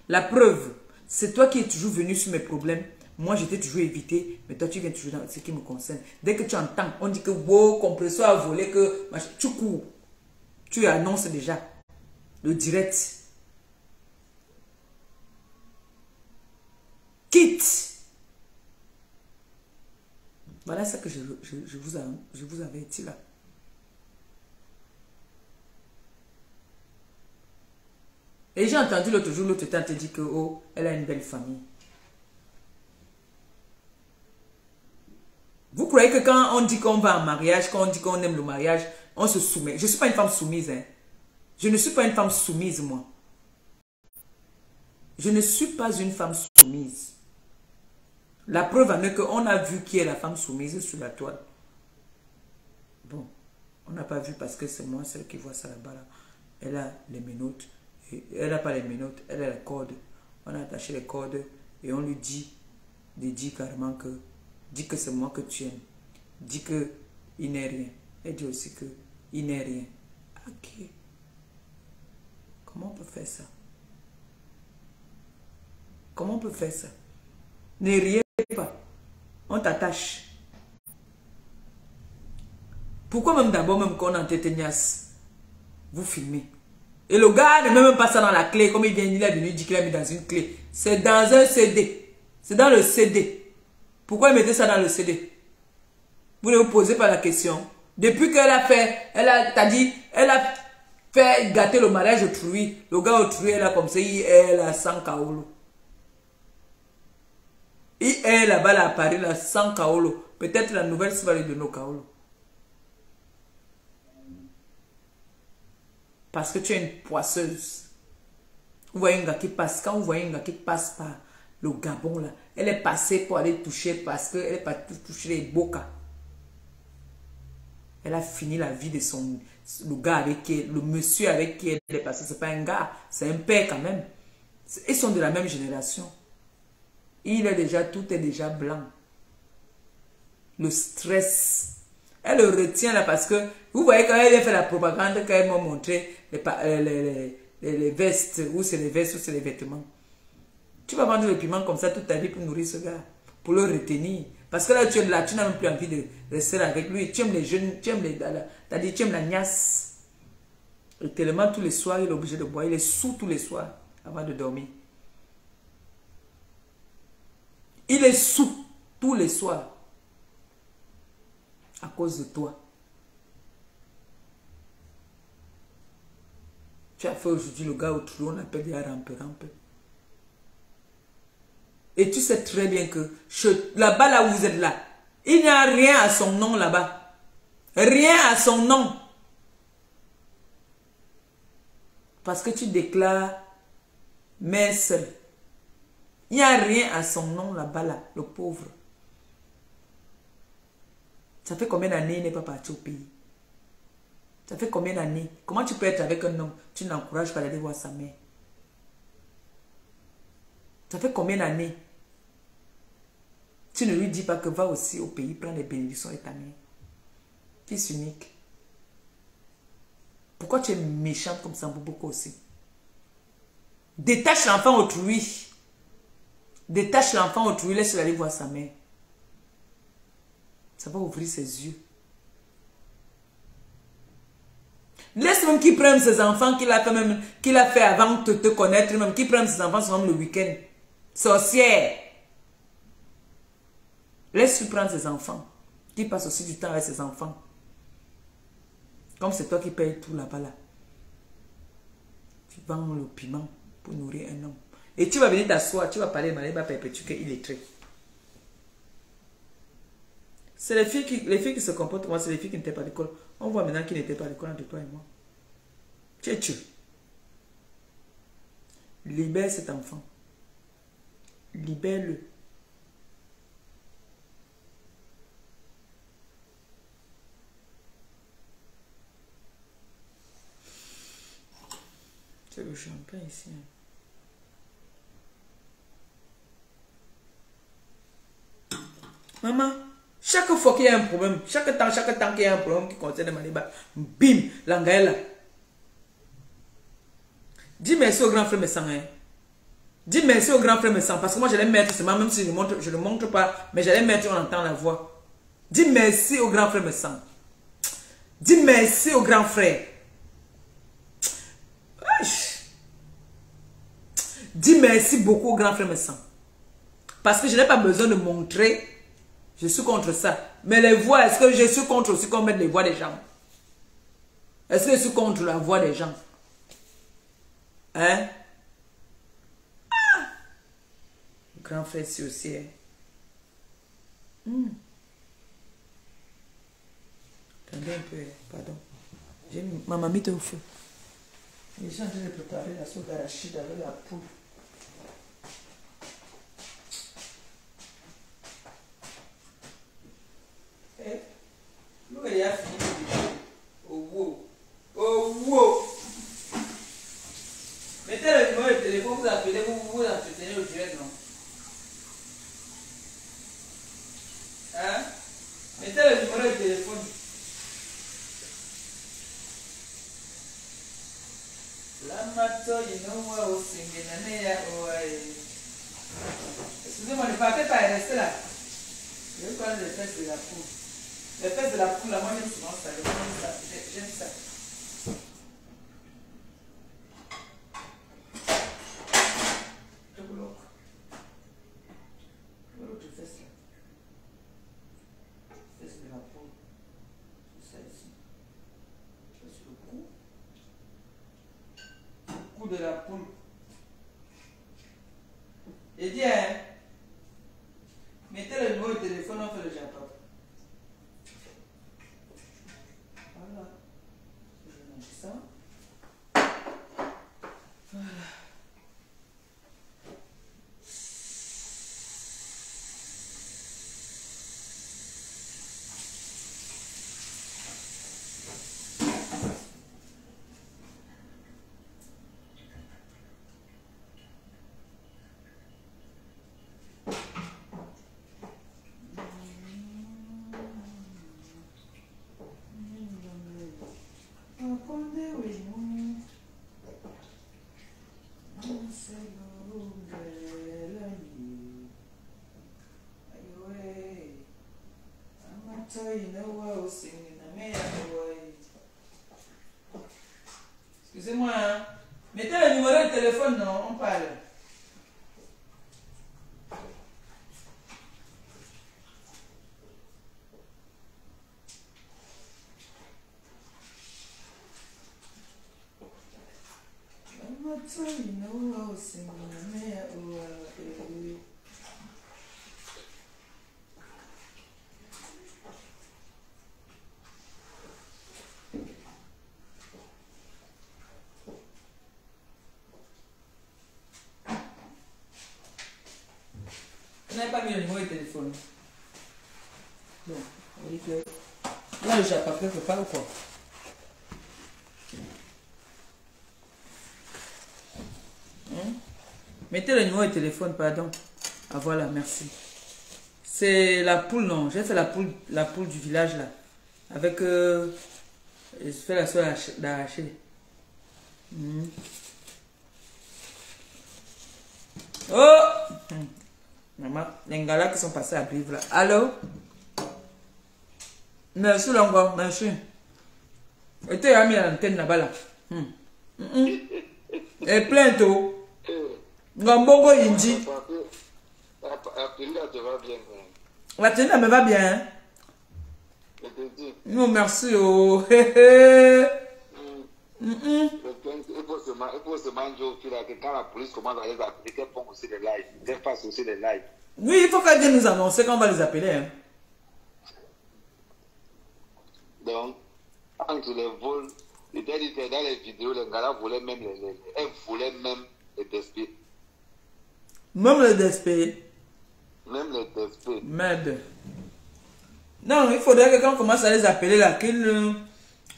La preuve, c'est toi qui es toujours venu sur mes problèmes. Moi, je t'ai toujours évité, mais toi, tu viens toujours dans ce qui me concerne. Dès que tu entends, on dit que wow, compresseur a volé, que tu cours. Tu annonces déjà le direct. Quitte. Voilà ce que je vous avertis là. Et j'ai entendu l'autre jour, l'autre tante dit que oh, elle a une belle famille. Vous croyez que quand on dit qu'on va en mariage, quand on dit qu'on aime le mariage, on se soumet? Je ne suis pas une femme soumise. Hein. Je ne suis pas une femme soumise, moi. Je ne suis pas une femme soumise. La preuve en est qu'on a vu qui est la femme soumise sur la toile. Bon, on n'a pas vu parce que c'est moi, celle qui voit ça là-bas. Là. Elle a les menottes. Elle n'a pas les menottes, elle a la corde. On a attaché les cordes et on lui dit de dire carrément que dis que c'est moi que tu aimes. Dis qu'il n'est rien. Elle dit aussi que il n'est rien. Ok. Comment on peut faire ça? Comment on peut faire ça? Ne riez pas. On t'attache. Pourquoi même d'abord, même quand on entretenias, vous filmez? Et le gars ne met même pas ça dans la clé, comme il vient, il est venu dire qu'il a mis dans une clé. C'est dans un CD. C'est dans le CD. Pourquoi il mettait ça dans le CD? Vous ne vous posez pas la question. Depuis qu'elle a fait, elle a fait gâter le mariage autrui. Le gars autrui, elle a comme ça, il est là sans kaolo. Il est là-bas à Paris, là, sans kaolo. Peut-être la nouvelle va lui donner au kaolo. Parce que tu es une poisseuse. Vous voyez un gars qui passe. Quand vous voyez un gars qui passe par le Gabon, là, elle est passée pour aller toucher parce qu'elle n'est pas toucher les bocas. Elle a fini la vie de le gars avec qui, le monsieur avec qui elle est passée. Ce n'est pas un gars, c'est un père quand même. Ils sont de la même génération. Il est déjà, tout est déjà blanc. Le stress. Elle le retient là parce que, vous voyez quand elle a fait la propagande, quand elle m'a montré les vestes, ou c'est les vestes, ou c'est les vêtements. Tu vas vendre le piment comme ça toute ta vie pour nourrir ce gars, pour le retenir. Parce que là, tu n'as même plus envie de rester avec lui. Tu aimes les jeunes, tu aimes tu aimes la niasse. Et tellement tous les soirs, il est obligé de boire. Il est sous tous les soirs avant de dormir. Il est sous tous les soirs. À cause de toi. Tu as fait aujourd'hui le gars au trou, on appelle des rampe. Et tu sais très bien que là-bas, là où vous êtes là, il n'y a rien à son nom là-bas. Rien à son nom. Parce que tu déclares mère seule. Il n'y a rien à son nom là-bas, là, le pauvre. Ça fait combien d'années il n'est pas parti au pays? Ça fait combien d'années? Comment tu peux être avec un homme? Tu n'encourages pas d'aller voir sa mère. Ça fait combien d'années? Tu ne lui dis pas que va aussi au pays prendre les bénédictions de ta mère. Fils unique. Pourquoi tu es méchante comme ça, beaucoup aussi? Détache l'enfant autrui. Détache l'enfant autrui, laisse-le aller voir sa mère. Ça va ouvrir ses yeux. Laisse même qu'il prenne ses enfants qu'il a fait avant de te connaître, même qu'il prenne ses enfants souvent le week-end. Sorcière. Laisse-lui prendre ses enfants. Qu'il passe aussi du temps avec ses enfants. Comme c'est toi qui payes tout là-bas là. Tu vends le piment pour nourrir un homme. Et tu vas venir t'asseoir, tu vas parler, il va perpétuer qu'il est très. C'est les filles qui se comportent, moi, c'est les filles qui n'étaient pas à l'école. On voit maintenant qu'ils n'étaient pas à l'école entre toi et moi. Tu es tué. Libère cet enfant. Libère-le. C'est le champagne ici. Maman. Chaque fois qu'il y a un problème, chaque temps qu'il y a un problème qui concerne Maliba, bim, l'angaïla. Dis merci au grand frère Messan. Hein. Dis merci au grand frère Messan. Parce que moi, j'allais mettre seulement, même si je ne montre pas, mais j'allais mettre, on entend la voix. Dis merci au grand frère Messan. Dis merci au grand frère. Dis merci beaucoup au grand frère Messan. Parce que je n'ai pas besoin de montrer. Je suis contre ça. Mais les voix, est-ce que je suis contre aussi qu'on mette les voix des gens? Est-ce que je suis contre la voix des gens? Hein? Ah! Grand frère, c'est aussi. Attendez un peu, pardon. J'ai mis ma mamie au feu. Je suis en train de préparer la sauce d'arachide avec la poule. Nous, il y a fini. Oh, wow. Oh, wow. Mettez le numéro de téléphone, vous appelez, vous entretenez au direct, non? Hein? Mettez le numéro de téléphone. Excusez-moi, ne partez pas, restez là. Je vais prendre les fesses de la poule. Les fesses de la poule, là, moi j'aime souvent ça. J'aime ça. Je bloque. L'autre fesse là. Fesse de la poule. C'est ça ici. Ça c'est le cou. Le cou de la poule. Et dis, hein, mettez le numéro de téléphone, on fait le Japon. Voilà. Je monte ça. Voilà. Excusez-moi, hein. Mettez le numéro de téléphone, non, on parle. Vous n'avez pas mis le numéro de téléphone. Bon, on dit que là, le Japon quelque part ou quoi? Mettez le numéro de téléphone, pardon. Ah voilà, merci. C'est la poule, non. J'ai fait la poule du village là. Avec je fais la soeur d'arracher. Oh! Maman, les gars là qui sont passés à Brive là. Allô? Merci Longo, merci. Et tu as mis l'antenne là-bas là. Et plein tout. Ngambongo Inji. La tenue me va bien. Non, merci. Oh. Il faut se manger au fil que quand la police commence à les appeler, qu'elle font aussi des lives, qu'elle fasse aussi des lives. Oui, il faut qu'elle vienne nous annoncer qu'on va les appeler. Hein. Donc, entre les vols, dans les vidéos, les gars voulaient même les DSP. Même les DSP. Même les DSP. Merde. Non, il faudrait que quand on commence à les appeler là, qu'ils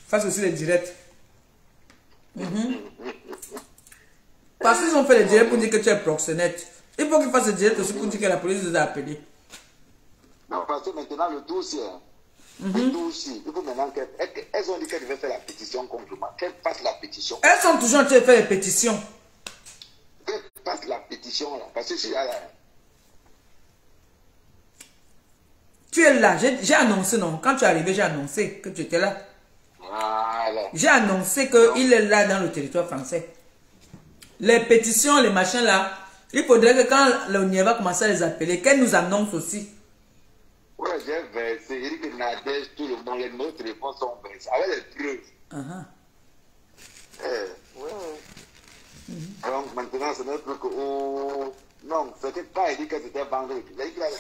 fassent aussi les directs. Parce qu'ils ont fait les directs pour dire que tu es proxénète. Il faut qu'ils fassent les directs aussi pour dire que la police les a appelés. Non, parce que maintenant le dossier, le dossier, il faut maintenant qu'elles ont dit qu'elles devaient faire la pétition contre moi. Qu'elles fassent la pétition. Elles sont toujours en train de faire les pétitions. Qu'elles fassent la pétition là. Parce que je suis là. Tu es là, j'ai annoncé, non? Quand tu es arrivé, j'ai annoncé que tu étais là. Voilà. J'ai annoncé qu'il est là dans le territoire français. Les pétitions, les machins là, il faudrait que quand l'ONU va commencer à les appeler, qu'elle nous annonce aussi. Ouais, j'ai versé. Il dit que Nadège, tout le monde, les numéros de téléphone sont versés. Avec les preuves. Donc maintenant, ce n'est plus que. Oh, non, c'était pas, il dit que c'était vendredi. Il dit qu'il a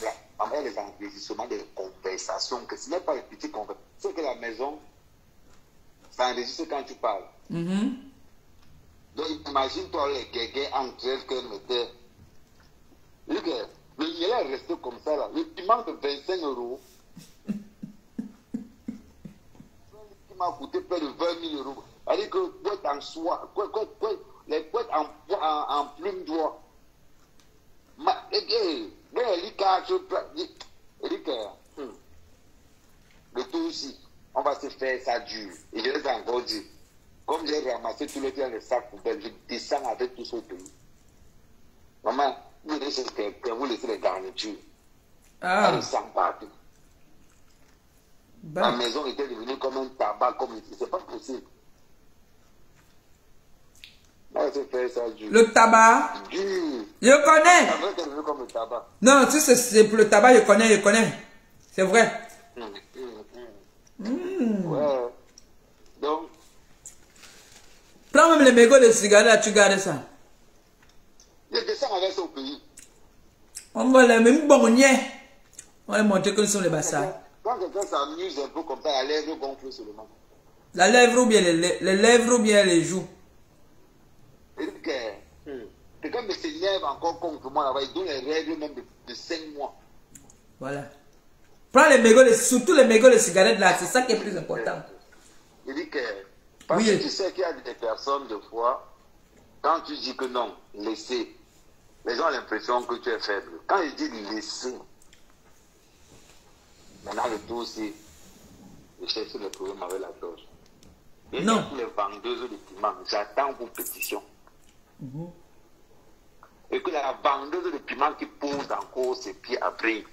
les enregistrements des conversations, que ce n'est pas les petites conversations. C'est que la maison, ça enregistre quand tu parles. Donc imagine-toi les guégués entre elles qu'elles mettaient. Il dit que le miel est resté comme ça là. Le piment de 25 €. Qui m'a coûté près de 20 000 €. C'est-à-dire que boîte en soie, les boîtes en plume d'oie. Il dit que le tout aussi, on va se faire ça dur. Et je les ai encore dit. Comme j'ai ramassé tout le temps le sac poubelle, je descends avec tout ce pays. Maman, vous laissez les garnitures. Ah. Le sang partout. Bah. La maison était devenue comme un tabac, comme ici. C'est pas possible. Moi, je fais ça dur. Le tabac. Dur. Je connais. La maison était devenue comme le tabac. Non, si c'est pour le tabac, je connais. C'est vrai. Ouais. Donc, Prends même les mégots de cigarettes, là, tu gardes ça. je descends avec ça au pays. On va les même bonnier. On va les montrer que nous sommes les bassards. Quand quelqu'un s'amuse un peu comme ça, la lèvre gonfle seulement. La lèvre ou bien les lèvres ou bien les joues. Et que quelqu'un me s'énerve encore contre moi là-bas, il donne les règles même de 5 mois. Voilà. Prends les mégots, surtout les mégots de cigarettes là, c'est ça qui est plus important. Il dit que, parce Oui. que tu sais qu'il y a des personnes, de fois, quand tu dis que non, laissez, les gens ont l'impression que tu es faible. Quand il dit laisser, maintenant le tout c'est de chercher le problème avec la torche. Et Non. tous les vendeuses de piment, j'attends vos pétitions. Et que la vendeuse de piment qui pose encore ses pieds après,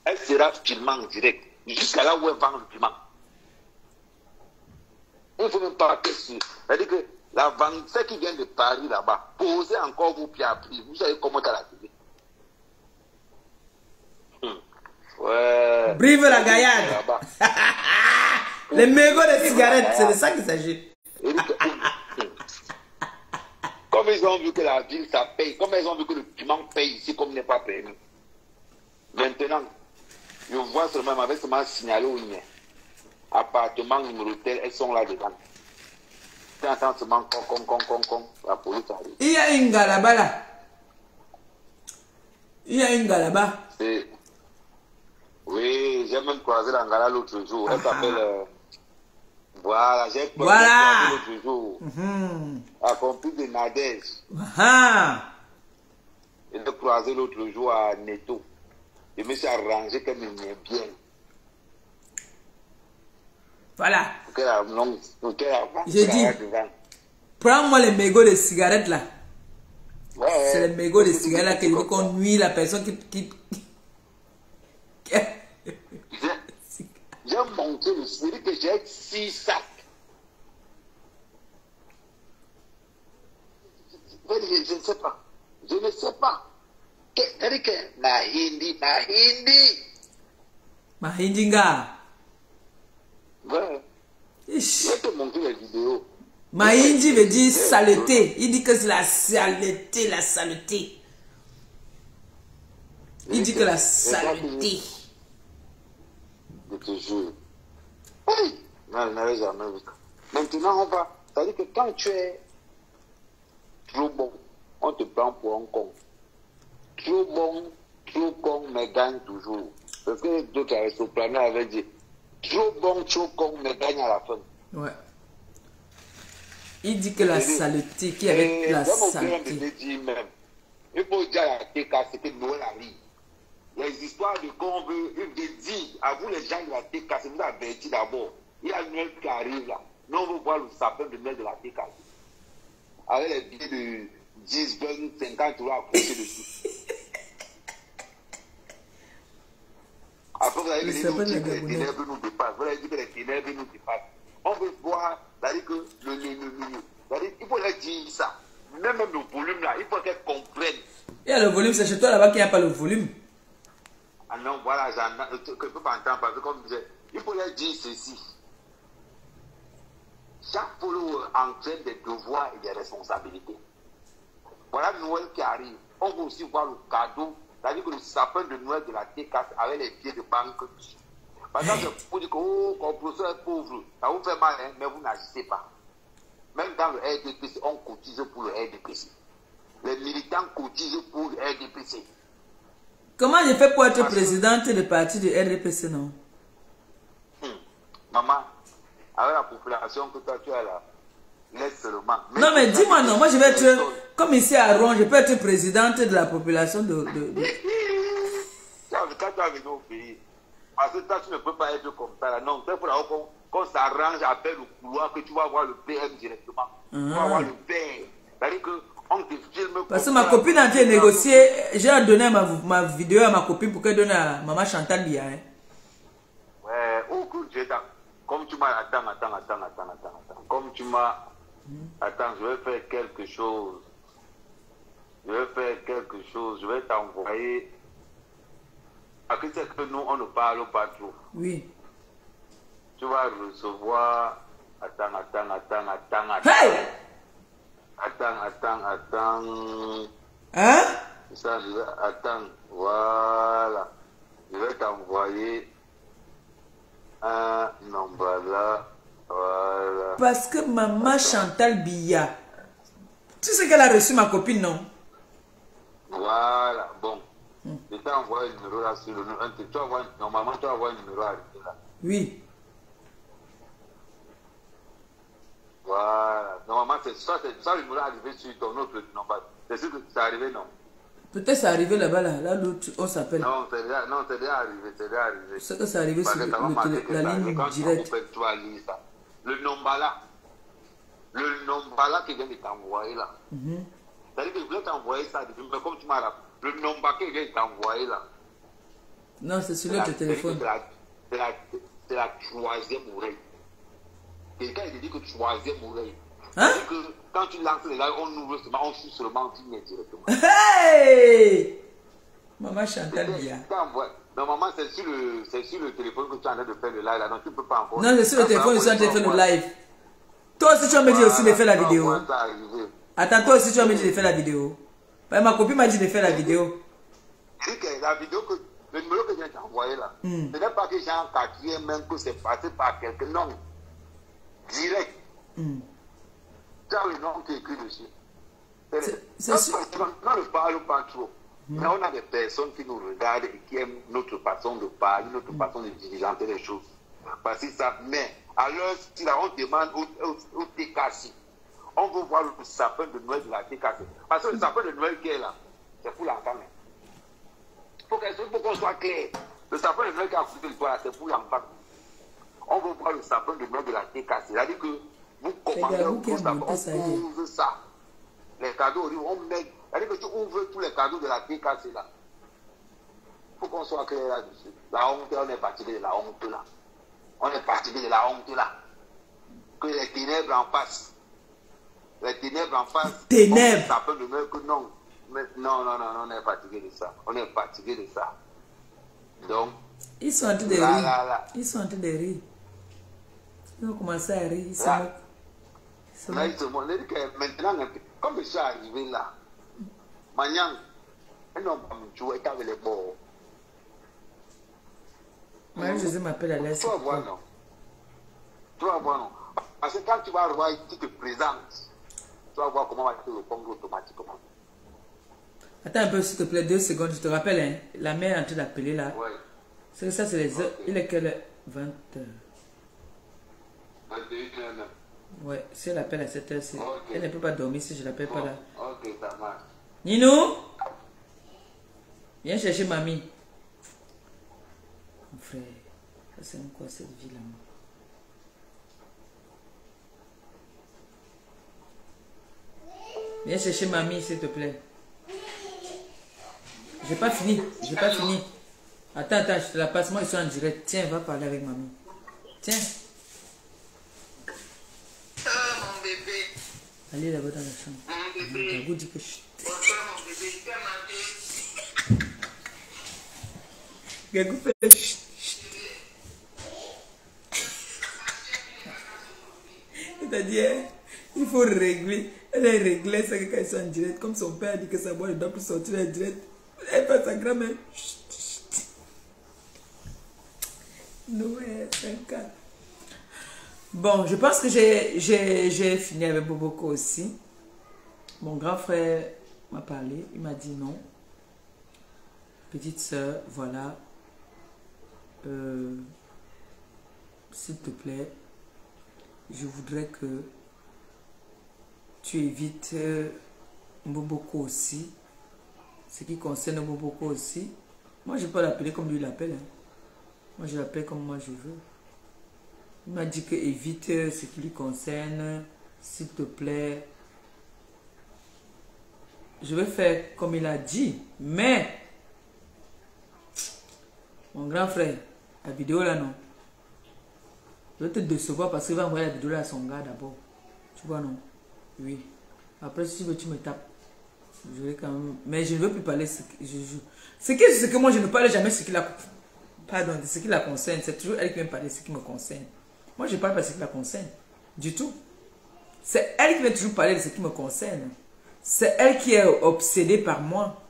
elle sera filmée en direct, jusqu'à là où elle vend le piment. Il ne faut même pas que c'est-à-dire que la vendeuse qui vient de Paris là-bas, posez encore vos pieds après, vous savez comment tu as la télé. Ouais. Brive la gaillade. Là-bas. Les mégots de cigarettes, c'est de ça qu'il s'agit. Comme ils ont vu que la ville, ça paye, comme ils ont vu que le piment paye ici comme n'est pas payé. Maintenant, je vois seulement, avec seulement signalé où il est. Appartement, numéro tel, elles sont là dedans. Tu entends seulement la police arrive. Il y a une gars là-bas là. Il y a une gars là-bas. Oui, j'ai même croisé la gala l'autre jour. Elle s'appelle. Voilà, j'ai Voilà. croisé l'autre jour. Accompli de Nadège. Ah. Je l'ai croisé l'autre jour à Neto. Je me suis arrangé qu'elle m'aimait bien. Voilà. J'ai J'ai dit, prends-moi les mégots de cigarettes là. Ouais, C'est les mégots de cigarettes là que je veux qu'on nuit la personne qui... J'ai monté le série que j'ai 6 sacs. Je ne sais pas. Je ne sais pas. C'est-à-dire que Mahindi. Mahindinga. Ouais. Ish. Je vais te montrer les vidéos. Mahindi veut dire saleté. Il dit que c'est la saleté, la saleté. Il dit que la saleté. Je te jure. Oui. Non, je n'avais jamais vu. Maintenant, on va. C'est-à-dire que quand tu es trop bon, on te prend pour un con. Trop bon, trop con, mais gagne toujours. Parce que d'autres Aristoplanes avaient dit trop bon, trop con, mais gagne à la fin. Ouais. Il dit que la saleté, qui avec la saleté. Même. Il faut dire à la TK, c'est que Noël arrive. Les histoires de qu'on veut, il dit à vous les gens de la TK, c'est vous averti d'abord. Il y a Noël qui arrive là. Nous on veut voir le sapin de Noël de la TK. Avec les billets de 10, 20, 50 euros accrochés dessus. Après vous allez venir nous dire que les ténèbres nous dépassent. Vous allez dire que les ténèbres nous dépassent. On veut voir, c'est-à-dire que c'est-à-dire, il faut leur dire ça. Même le volume là, il faut qu'elles comprennent. Il y a le volume, c'est chez toi là-bas qu'il n'y a pas le volume. Ah non, voilà, que je peux pas entendre parce que comme je disais, il faut leur dire ceci. Chaque follower entraîne des devoirs et des responsabilités. Voilà Noël qui arrive. On peut aussi voir le cadeau, c'est-à-dire que le sapin de Noël de la TK avec les billets de banque. Par exemple, vous dites que le professeur est pauvre, ça vous fait mal, hein, mais vous n'agissez pas. Même dans le RDPC, on cotise pour le RDPC. Les militants cotisent pour le RDPC. Comment j'ai fait pour être présidente du parti du RDPC, non? Maman, avec la population que toi tu as là, laisse seulement. Non, mais dis-moi non, moi je vais être, comme ici à Rouen, je peux être présidente de la population de... Quand tu as venu au pays, parce que toi tu ne peux pas être comme ça là, non, il faut qu'on s'arrange à faire le couloir, que tu vas voir le PM directement. Tu vas voir le père. C'est-à-dire qu'on te filme. Parce que ma copine a été négociée. J'ai donné ma vidéo à ma copine pour qu'elle donne à maman Chantal Bia. Hein. Ouais, comme tu m'as. Attends. Comme tu m'as. Attends, je vais faire quelque chose. Je vais t'envoyer. Parce que c'est que nous, on ne parle pas trop. Oui. Tu vas recevoir. Attends. Hey! Attends. Hein? Ça, attends, voilà. Je vais t'envoyer un nombre là. Voilà. Parce que maman Chantal Bia. Tu sais qu'elle a reçu ma copine, non? Voilà, bon. Je t'ai envoyé un numéro là sur le numéro. Normalement, tu vas avoir un numéro arrivé là. Oui. Voilà. Normalement, c'est ça le numéro arrivé sur ton autre numéro. C'est sûr que c'est arrivé, non? Peut-être c'est arrivé là-bas, là où on s'appelle. Non, c'est déjà arrivé. C'est que c'est arrivé sur la ligne directe. Tu vas lire ça. Le nombre là qui vient de t'envoyer là. C'est-à-dire que je voulais t'envoyer ça, mais comme tu m'as rappelé, le nombre qui vient de t'envoyer là. Non, c'est sur l'autre téléphone. C'est la troisième oreille. Quelqu'un il dit que troisième oreille. Hein? C'est-à-dire que quand tu lances les lives, on ouvre seulement, on suit seulement, tu viens directement. Hey! Maman Chantal Bia. Normalement, c'est sur le téléphone que tu es en train de faire le live là, donc tu ne peux pas encore. Non, c'est sur le téléphone que tu es en train de faire le live. Toi aussi, tu vas me dire aussi de faire la vidéo. Attends, toi aussi, tu vas me dire de faire la vidéo. Ma copine m'a dit de faire la vidéo. C'est que la vidéo que. Le numéro que je viens d'envoyer là, ce n'est pas que j'ai un quatrième même que c'est passé par quelqu'un. Non. Direct. Tu as le nom qui est écrit dessus. C'est sûr. On ne parle pas trop. Mais on a des personnes qui nous regardent et qui aiment notre façon de parler, notre façon de diligenter les choses. Parce que ça, mais alors, si là, on demande au TKC, on veut voir le sapin de Noël de la TKC. Parce que le sapin de Noël qui est là, c'est pour l'enfant. Il faut qu'on soit clair. Le sapin de Noël qui a coupé le toit, c'est pour l'enfant. On veut voir le sapin de Noël de la TKC. C'est-à-dire que vous commandez un gros sapin, on ouvre ça. Les cadeaux, on met. C'est-à-dire que tu ouvres tous les cadeaux de la TKC là. Il faut qu'on soit clair là-dessus. La honte, on est parti de la honte là. On est parti de la honte là. Que les ténèbres en face. Les ténèbres en face. Ténèbres. Ça peut devenir que non. Mais non, on est fatigué de ça. On est fatigué de ça. Donc. Ils sont en train de rire. Ils sont en train de rire. Ils ont commencé à rire. Ils se moquent. Là, ils se moquent. Maintenant, comme je suis arrivé là, Magnang, un homme comme tu es avec les bords. Marie-Josée m'appelle à l'aise. Tu vas voir, non? Tu vas voir, non? Parce que quand tu vas voir, tu te présentes. Tu vas voir comment on va te répondre automatiquement. Attends un peu, s'il te plaît, 2 secondes. Je te rappelle, hein, la mère est en train d'appeler là. Ouais. C'est que ça, c'est les heures. Okay. Il est quelle heure? 20h. 21h. Ouais, si elle appelle à 7h, okay. Elle ne peut pas dormir si je ne l'appelle pas là. Ok, ça marche. Nino, viens chercher mamie. Mon frère, ça c'est quoi cette vie là? Viens chercher mamie s'il te plaît. J'ai pas fini. Attends, je te la passe. Moi, ils sont en direct. Tiens, va parler avec mamie. Tiens. Mon bébé. Allez là-bas dans la chambre. Mon bébé. Vous dit que je... Bonsoir, mon bébé. Tu as mangé? Gagou fait chut. C'est-à-dire, il faut régler. Elle est réglée, c'est que quand ils sont en direct, comme son père a dit que sa voix ne doit plus sortir en direct, elle fait sa grand-mère. Noël, 5 ans. Bon, je pense que j'ai fini avec Boboko aussi. Mon grand frère m'a parlé, il m'a dit non. Petite soeur, voilà. S'il te plaît, je voudrais que tu évites Boboko aussi. Ce qui concerne Boboko aussi. Moi, je peux l'appeler comme lui l'appelle. Hein. Moi, je l'appelle comme moi je veux. Il m'a dit que évite ce qui lui concerne, s'il te plaît. Je vais faire comme il a dit, mais mon grand frère, la vidéo là non. Je vais te décevoir parce qu'il va envoyer la vidéo là à son gars d'abord. Tu vois non? Oui. Après si tu veux tu me tapes. Je vais quand même... Mais je ne veux plus parler ce que moi je ne parle jamais ce qui la... Pardon, de ce qui la concerne. C'est toujours elle qui vient parler de ce qui me concerne. Moi je ne parle pas de ce qui la concerne. Du tout. C'est elle qui vient toujours parler de ce qui me concerne. C'est elle qui est obsédée par moi.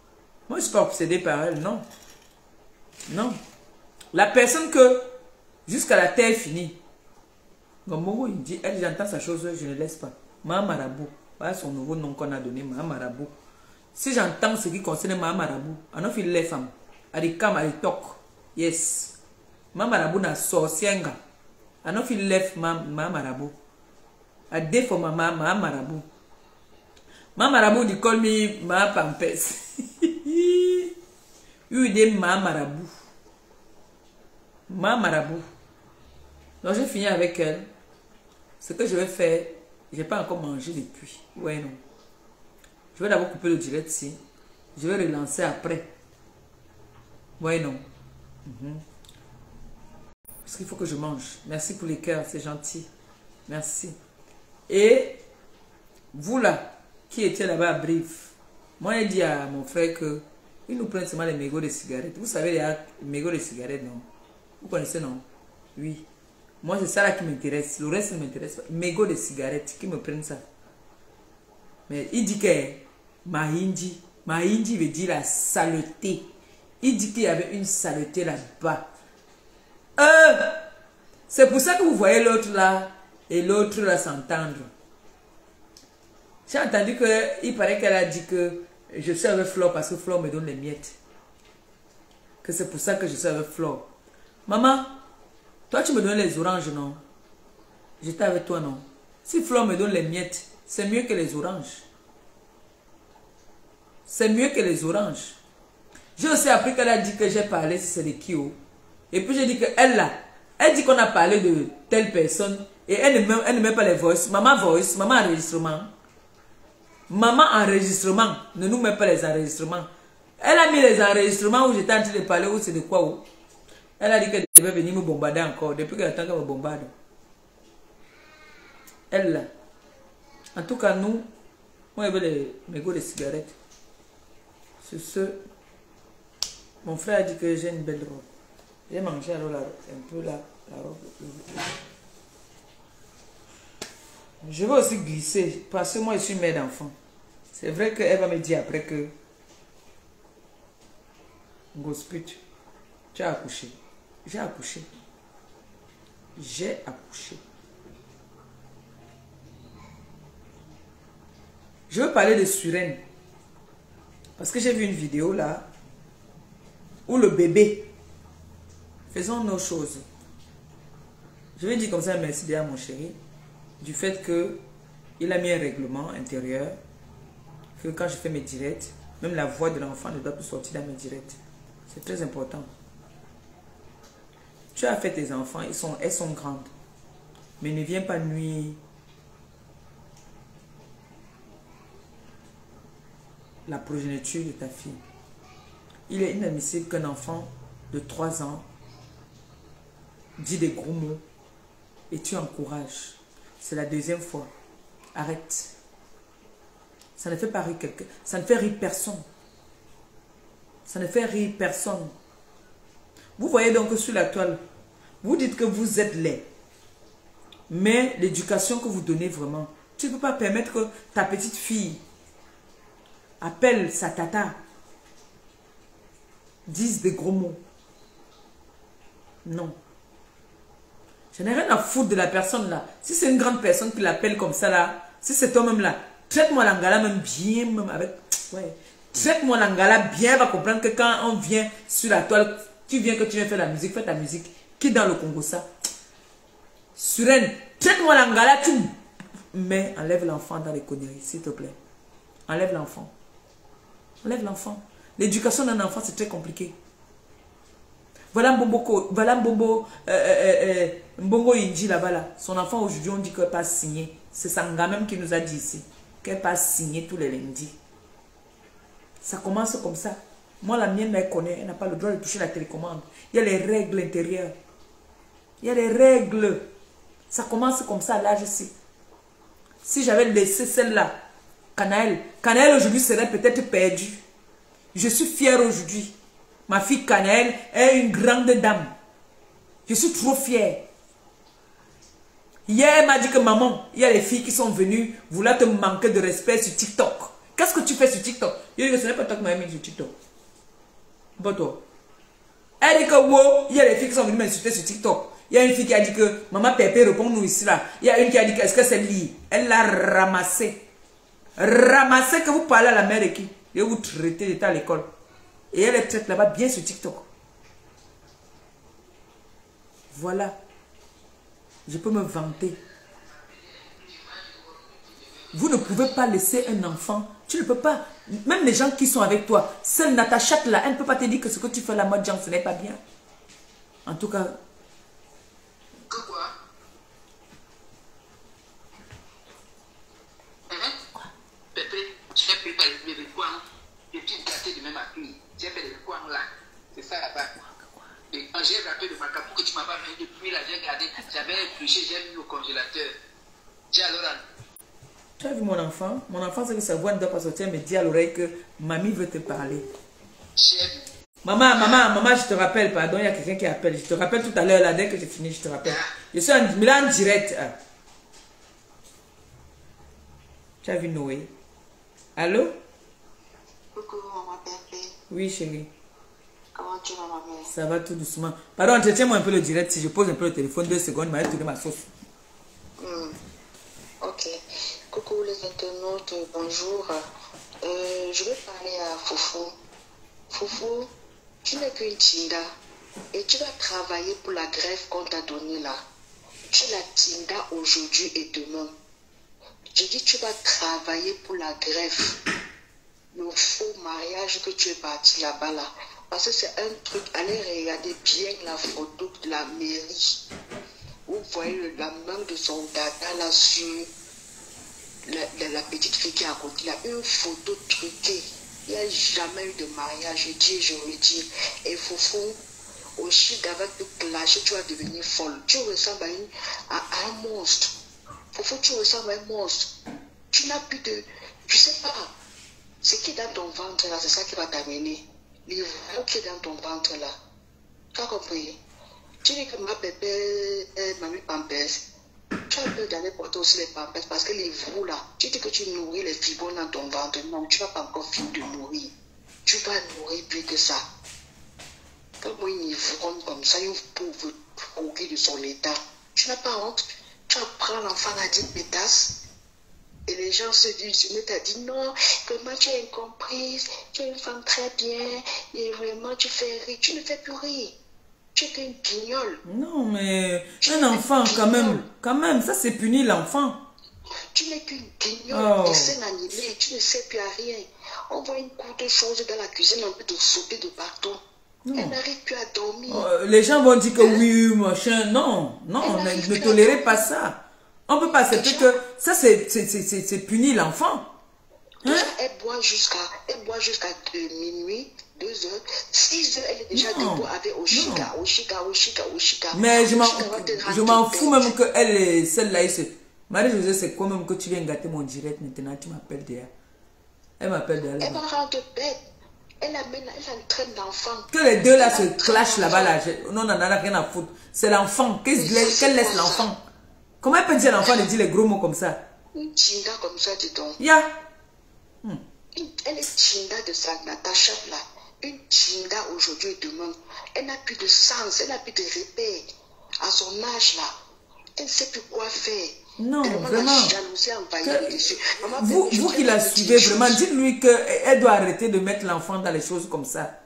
Moi je ne suis pas obsédée par elle, non. Non. La personne que jusqu'à la terre finie. Gomogo il dit, elle j'entends sa chose, je ne laisse pas. Mahamarabu. Voilà son nouveau nom qu'on a donné, Mahamarabu. Si j'entends ce qui concerne Mahamarabu, on a fait les femmes. Elle kam, elle toque. Yes. Mahamarabu n'a sorcière. On a fait les Mahamarabu. Elle défend Mahamarabu. Mahamarabu dit call me Mahapampes. Il dit Mahamarabu. Mahamarabu. Donc j'ai fini avec elle. Ce que je vais faire, je n'ai pas encore mangé depuis. Ouais, non. Je vais d'abord couper le direct ici. Je vais relancer après. Ouais, non. Parce qu'il faut que je mange. Merci pour les cœurs, c'est gentil. Merci. Et vous là, qui étiez là-bas à Brive, moi j'ai dit à mon frère que il nous prend seulement les mégots de cigarettes. Vous savez, il y a les mégots de cigarettes, non? Vous connaissez, non? Oui. Moi, c'est ça là qui m'intéresse. Le reste ne m'intéresse pas. Mégots de cigarettes, qui me prennent ça. Mais il dit que Mahindi veut dire la saleté. Il dit qu'il y avait une saleté là-bas. C'est pour ça que vous voyez l'autre là et l'autre là s'entendre. J'ai entendu qu'il paraît qu'elle a dit que je suis avec Flore parce que Flore me donne les miettes. Que c'est pour ça que je suis avec Flore. Maman, toi tu me donnes les oranges, non? J'étais avec toi, non? Si Flore me donne les miettes, c'est mieux que les oranges. C'est mieux que les oranges. J'ai aussi appris qu'elle a dit que j'ai parlé si c'est de Kyo. Et puis j'ai dit qu'elle là, elle dit qu'on a parlé de telle personne et elle ne met pas les voice, maman enregistrement. Maman enregistrement, ne nous met pas les enregistrements. Elle a mis les enregistrements où j'étais en train de parler, où c'est de quoi où. Elle a dit qu'elle devait venir me bombarder encore, depuis qu'elle attend qu'elle me bombarde. Elle là. En tout cas, nous, moi, je veux les mégots de cigarettes. Sur ce, mon frère a dit que j'ai une belle robe. J'ai mangé alors un peu la robe. Je vais aussi glisser parce que moi je suis mère d'enfant. C'est vrai qu'elle va me dire après que Gosput, tu as accouché. J'ai accouché. J'ai accouché. Je veux parler de Suren. Parce que j'ai vu une vidéo là où le bébé, faisons nos choses. Je vais dire comme ça merci à mon chéri. Du fait qu'il a mis un règlement intérieur, que quand je fais mes directs, même la voix de l'enfant ne doit plus sortir dans mes directs. C'est très important. Tu as fait tes enfants, elles sont grandes. Mais ne viens pas nuire la progéniture de ta fille. Il est inadmissible qu'un enfant de 3 ans dit des gros mots et tu encourages. C'est la deuxième fois. Arrête. Ça ne fait pas rire quelqu'un. Ça ne fait rire personne. Ça ne fait rire personne. Vous voyez donc sur la toile, vous dites que vous êtes laid. Mais l'éducation que vous donnez vraiment, tu ne peux pas permettre que ta petite fille appelle sa tata, dise des gros mots. Non. Je n'ai rien à foutre de la personne là. Si c'est une grande personne qui l'appelle comme ça là, si c'est toi-même là, traite-moi l'angala même bien, même avec... Ouais. Traite-moi l'angala bien, va comprendre que quand on vient sur la toile, tu viens faire la musique, fais ta musique. Qui est dans le Congo ça? Suren, traite-moi l'angala, tu... Mais enlève l'enfant dans les conneries, s'il te plaît. Enlève l'enfant. Enlève l'enfant. L'éducation d'un enfant, c'est très compliqué. Voilà Mbongo Inji là-bas. Là. Son enfant aujourd'hui, on dit qu'elle n'a pas signé. C'est Sanga même qui nous a dit ici. Qu'elle n'a pas signé tous les lundis. Ça commence comme ça. Moi, la mienne, elle connaît. Elle n'a pas le droit de toucher la télécommande. Il y a les règles intérieures. Il y a les règles. Ça commence comme ça à l'âge ici. Si j'avais laissé celle-là, Canaël aujourd'hui serait peut-être perdue. Je suis fière aujourd'hui. Ma fille Canaël est une grande dame. Je suis trop fière. Hier, elle m'a dit que maman, il y a les filles qui sont venues vouloir te manquer de respect sur TikTok. Qu'est-ce que tu fais sur TikTok? Je dis que ce n'est pas toi qui m'as mis sur TikTok. Pas toi. Elle dit que wow, il y a les filles qui sont venues m'insulter sur TikTok. Il y a une fille qui a dit que maman Pépé répond-nous ici là. Il y a une qui a dit que est-ce que c'est lui? Elle l'a ramassé. Ramassé que vous parlez à la mère de qui? Et vous traitez d'état à l'école. Et elle est traite là-bas bien sur TikTok. Voilà. Je peux me vanter. Vous ne pouvez pas laisser un enfant. Tu ne peux pas. Même les gens qui sont avec toi. Celle Natacha là, elle ne peut pas te dire que ce que tu fais là, moi, Jean, ce n'est pas bien. En tout cas. Quoi? Pépé, tu n'as plus pas les coins. Et tu gâtais de même à qui? Tu as fait les coins là. C'est ça là-bas. Et quand j'ai rappelé de ma carte que tu m'as pas mis depuis là, j'ai gardé. J'avais épluché, j'ai mis au congélateur. Dis alors. Tu as vu mon enfant? Mon enfant, c'est que sa voix ne doit pas sortir, mais dis à l'oreille que mamie veut te parler. Maman, je te rappelle, pardon, il y a quelqu'un qui appelle. Je te rappelle tout à l'heure, là, dès que j'ai fini, je te rappelle. Je suis en direct. Tu as vu Noé? Allô? Coucou, maman Pépé. Oui, chérie. Comment tu vas, ma mère? Ça va tout doucement. Pardon, entretiens-moi un peu le direct. Si je pose un peu le téléphone, 2 secondes, je vais tourner ma sauce. Ok. Coucou les internautes, bonjour. Je vais parler à Foufou. Foufou, tu n'es qu'une Tinda et tu vas travailler pour la greffe qu'on t'a donnée là. Tu es la Tinda aujourd'hui et demain. Je dis tu vas travailler pour la greffe. Le faux mariage que tu es parti là-bas là. Parce que c'est un truc, allez regarder bien la photo de la mairie. Vous voyez la main de son dada là sur la petite fille qui est à côté là. Une photo truquée. Il n'y a jamais eu de mariage, je dis, je redis. Et Foufou, au chic va te clasher, tu vas devenir folle. Tu ressembles à un monstre. Foufou, tu ressembles à un monstre. Tu n'as plus de... Tu sais pas. Ce qui est dans ton ventre là, c'est ça qui va t'amener. Les voix qui est dans ton ventre là. Tu as compris? Tu dis que ma bébé m'a mis pampers. Tu as peur d'aller porter aussi les pampers parce que les veaux là, tu dis que tu nourris les fibromes dans ton ventre. Non, tu ne vas pas encore finir de nourrir. Tu vas nourrir plus que ça. Comme une ivrogne comme ça, une pauvre pourrie de son état. Tu n'as pas honte. Tu apprends l'enfant à dire pétasse. Et les gens se disent, je t'ai dit non, vraiment tu es incomprise, tu es une femme très bien, et vraiment tu fais rire. Tu ne fais plus rire. Tu es qu'une guignole. Non, mais un enfant, quand même, ça c'est punir l'enfant. Tu n'es qu'une guignole, dessin animé, tu ne sais plus à rien. On voit une courte chose dans la cuisine, on peut te sauter de partout. Non. Elle n'arrive plus à dormir. Les gens vont dire que oui, machin. Non, ne tolérez pas ça. On ne peut pas accepter que ça c'est punir l'enfant. Hein? Elle boit jusqu'à minuit, 2 heures, 6 heures, elle est déjà debout avec Oshika. Mais je m'en fous même que celle-là, Marie-Josée, c'est quoi même que tu viens gâter mon direct maintenant, tu m'appelles derrière. Elle m'appelle derrière. Elle va rendre bête. Elle entraîne l'enfant. Que les deux là se clashent là-bas, là. Non, on n'en a rien à foutre. C'est l'enfant. Qu'elle laisse l'enfant. Comment elle peut dire à l'enfant de dire les gros mots comme ça? Une Tinda comme ça, dis donc. Yeah. Elle est Tinda de sa Natacha là. Une Tinda aujourd'hui et demain. Elle n'a plus de sens, elle n'a plus de repères. À son âge là, elle ne sait plus quoi faire. Non, vraiment. Vous qui la suivez, vraiment, dites-lui qu'elle doit arrêter de mettre l'enfant dans les choses comme ça.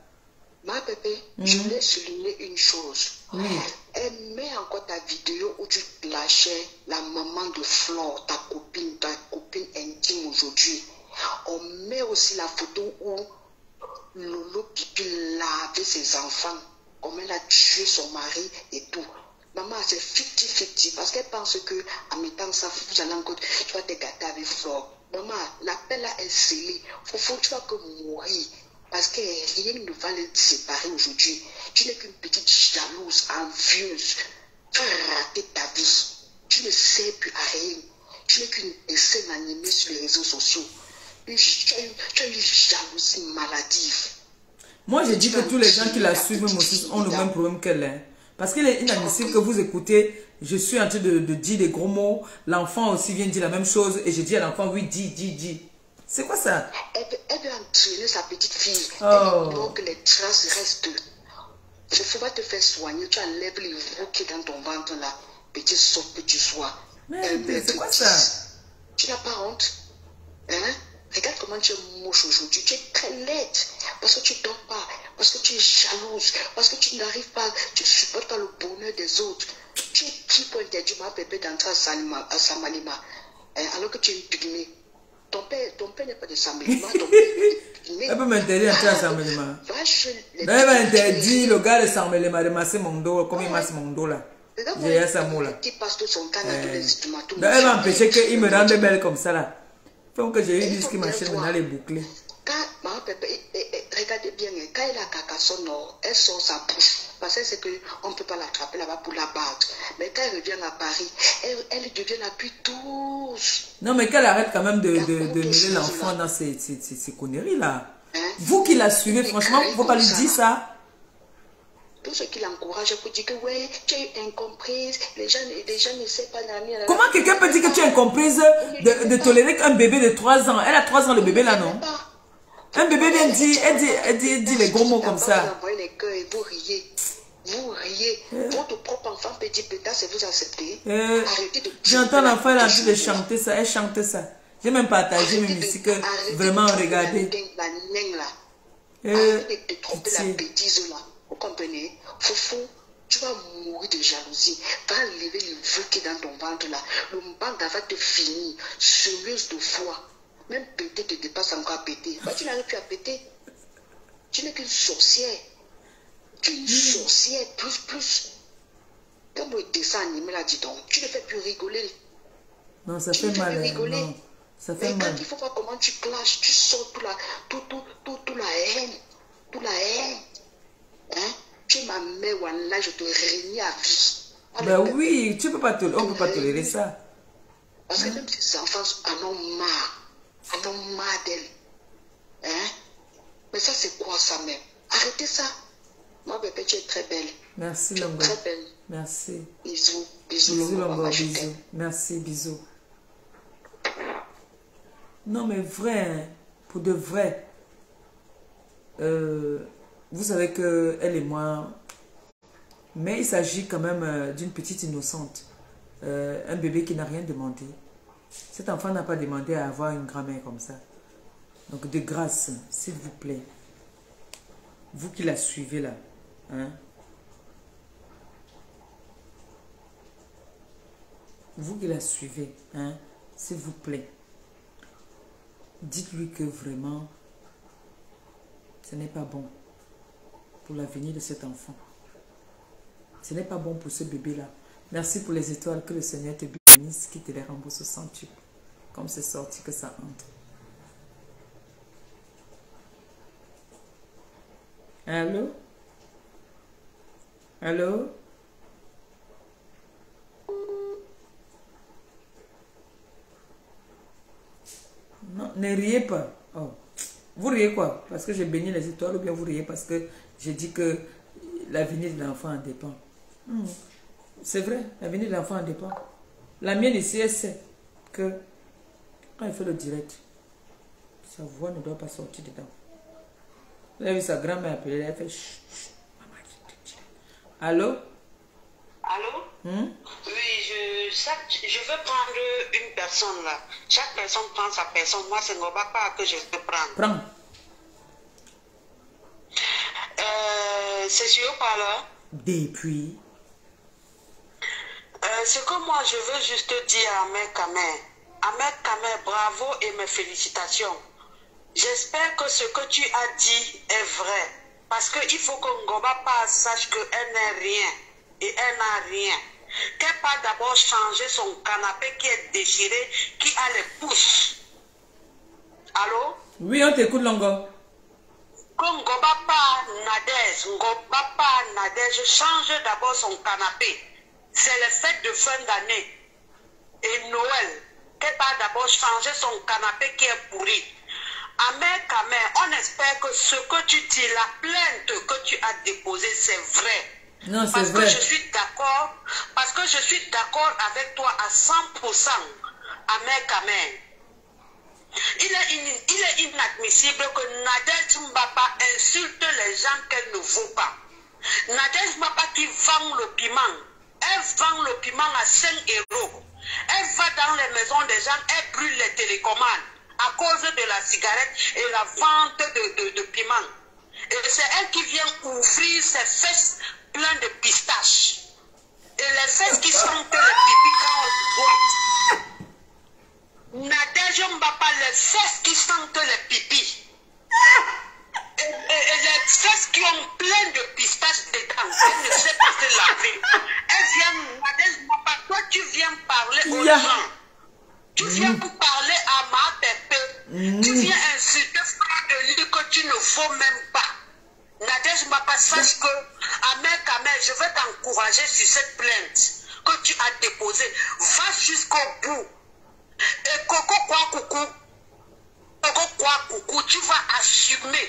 Ma bébé, je voulais souligner une chose. Oui. Elle met encore ta vidéo où tu lâchais la maman de Flore, ta copine intime aujourd'hui. On met aussi la photo où Lolo Pipi lavait ses enfants. Comment elle a tué son mari et tout. Maman, c'est fictif parce qu'elle pense que en mettant ça, vous allez encore, tu vas te gâter avec Flore. Maman, l'appel là est scellé. Faut tu vas que mourir. Parce que rien ne va les séparer aujourd'hui. Tu n'es qu'une petite jalouse, envieuse. Tu as raté ta vie. Tu ne sais plus à rien. Tu n'es qu'une scène animée sur les réseaux sociaux. Tu as une jalousie maladive. Moi, j'ai dit que tous les gens qui la suivent aussi ont le même problème qu'elle est. Parce qu'il est inadmissible que vous écoutez, je suis en train de dire des gros mots, l'enfant aussi vient dire la même chose, et je dis à l'enfant, oui, dis. C'est quoi ça? Elle veut entraîner sa petite fille. Oh. Elle ignore que les traces restent. Il ne faut pas te faire soigner, tu enlèves les roues qui sont dans ton ventre là, petit saut que tu sois. Mais c'est quoi ça? Tu n'as pas honte? Hein? Regarde comment tu es moche aujourd'hui. Tu es très laide. Parce que tu ne dors pas. Parce que tu es jalouse. Parce que tu n'arrives pas. Tu ne supportes pas le bonheur des autres. Tu es qui pour interdire ma bébé d'entrer à Samalima? Alors que tu es une pygmée. Ton père n'est pas de Samalima. Ton père est pygmée. Elle peut m'interdire d'entrer à Samalima. Elle va interdire le gars de Samalima de masser mon dos. Comme il masse mon dos là. J'ai un mot là. Elle va empêcher qu'il me rende belle comme ça là. Donc que j'ai eu dit que ma chaîne maintenant les boucler. Quand ma pépé, regardez bien, quand elle a Carcassonne, elle sort sa bouche. Parce que c'est qu'on ne peut pas l'attraper là-bas pour la battre. Mais quand elle revient à Paris, elle devient la plus douce. Non, mais qu'elle arrête quand même de mêler l'enfant dans ces conneries là. Hein? Vous qui la suivez, franchement, il ne faut pas lui dire ça. Tous ceux qui l'encouragent pour dire que ouais, tu es incomprise, les gens ne savent pas l'année. Comment quelqu'un peut dire que tu es incomprise de tolérer qu'un bébé de 3 ans, elle a 3 ans le bébé là, non? Un bébé vient dire, elle dit les gros mots comme ça. Vous riez. Votre propre enfant peut dire peut-être c'est vous acceptez. J'entends l'enfant elle a envie de chanter ça, elle chante ça. J'ai même partagé mes musiques, vraiment regardez. Arrêtez de tromper la bêtise là. Vous comprenez? Foufou, tu vas mourir de jalousie. Va enlever le feu qui est dans ton ventre là. Le mbanga va te finir. Semeuse de foi. Même péter te dépasse encore à péter. Bah, tu n'arrives plus à péter. Tu n'es qu'une sorcière. Tu es une sorcière. Plus. Comme le dessin animé là, dis donc. Tu ne fais plus rigoler. Non, ça fait mal. Non, ça fait mal. Il faut voir comment tu clashes. Tu sors toute la haine. Toute la haine. Hein? Tu es ma mère, Wallah, je te réunis à vie. Ben oui, on ne peut pas tolérer ça. Parce que même ces enfants en ont marre. En ont marre d'elle. Hein? Mais ça, c'est quoi ça même? Arrêtez ça. Moi, bébé, tu es très belle. Merci, Longo. Très belle. Merci. Bisous, Longo, bisous. Merci, bisous. Non, mais vrai, pour de vrai. Vous savez que elle et moi, mais il s'agit quand même d'une petite innocente, un bébé qui n'a rien demandé. Cet enfant n'a pas demandé à avoir une grand-mère comme ça. Donc de grâce, s'il vous plaît, vous qui la suivez là, hein, vous qui la suivez, hein, s'il vous plaît, dites-lui que vraiment, ce n'est pas bon pour l'avenir de cet enfant. Ce n'est pas bon pour ce bébé-là. Merci pour les étoiles. Que le Seigneur te bénisse, qui te les rembourse au centuple. Comme c'est sorti que ça entre. Allô? Allô? Non, ne riez pas. Oh. Vous riez quoi? Parce que j'ai béni les étoiles ou bien vous riez parce que j'ai dit que l'avenir de l'enfant en dépend. C'est vrai, l'avenir de l'enfant en dépend. La mienne ici, elle sait que quand elle fait le direct, sa voix ne doit pas sortir dedans. Vous avez vu sa grand-mère appeler, elle fait chut, chut, maman, allô? Allô? Oui, je veux prendre une personne là. Chaque personne prend sa personne. Moi, c'est Ngobakpa que je veux prendre. Prends. C'est sur haut-parleur. Depuis. Ce que moi, je veux juste dire à Ahmed Kamer. Ahmed Kamer, bravo et mes félicitations. J'espère que ce que tu as dit est vrai. Parce qu'il faut que Ngoba Pa sache qu'elle n'est rien. Et elle n'a rien. Qu'elle part d'abord changer son canapé qui est déchiré, qui a les pouces. Allô? Oui, on t'écoute, Longo. Que Ngoba Pa Nadège change d'abord son canapé. C'est les fêtes de fin d'année. Et Noël. Qu'elle part d'abord changer son canapé qui est pourri. Amen, on espère que ce que tu dis, la plainte que tu as déposée, c'est vrai. Non, c'est parce vrai. Que je suis d'accord, parce que je suis d'accord avec toi à 100%. Amen. Il est inadmissible que Nadège Mbapa insulte les gens qu'elle ne vaut pas. Nadège Mbapa qui vend le piment, elle vend le piment à 5 €. Elle va dans les maisons des gens, elle brûle les télécommandes à cause de la cigarette et la vente de piment. Et c'est elle qui vient ouvrir ses fesses pleines de pistaches. Et les fesses qui sentent le pipi quand on doit. Nadège Mbapa, les fesses qui sentent le pipi. Et les fesses qui ont plein de pistaches dedans. Elle ne sait pas se laver. Elle vient, Nadège Mbapa, toi tu viens parler aux gens. Tu viens pour parler à ma pépé. Tu viens insulter frère de lui que tu ne faut même pas. Nadège Mbapa, sache que, Amen, je vais t'encourager sur cette plainte que tu as déposée. Va jusqu'au bout. Et Coco Coucou, tu vas assumer.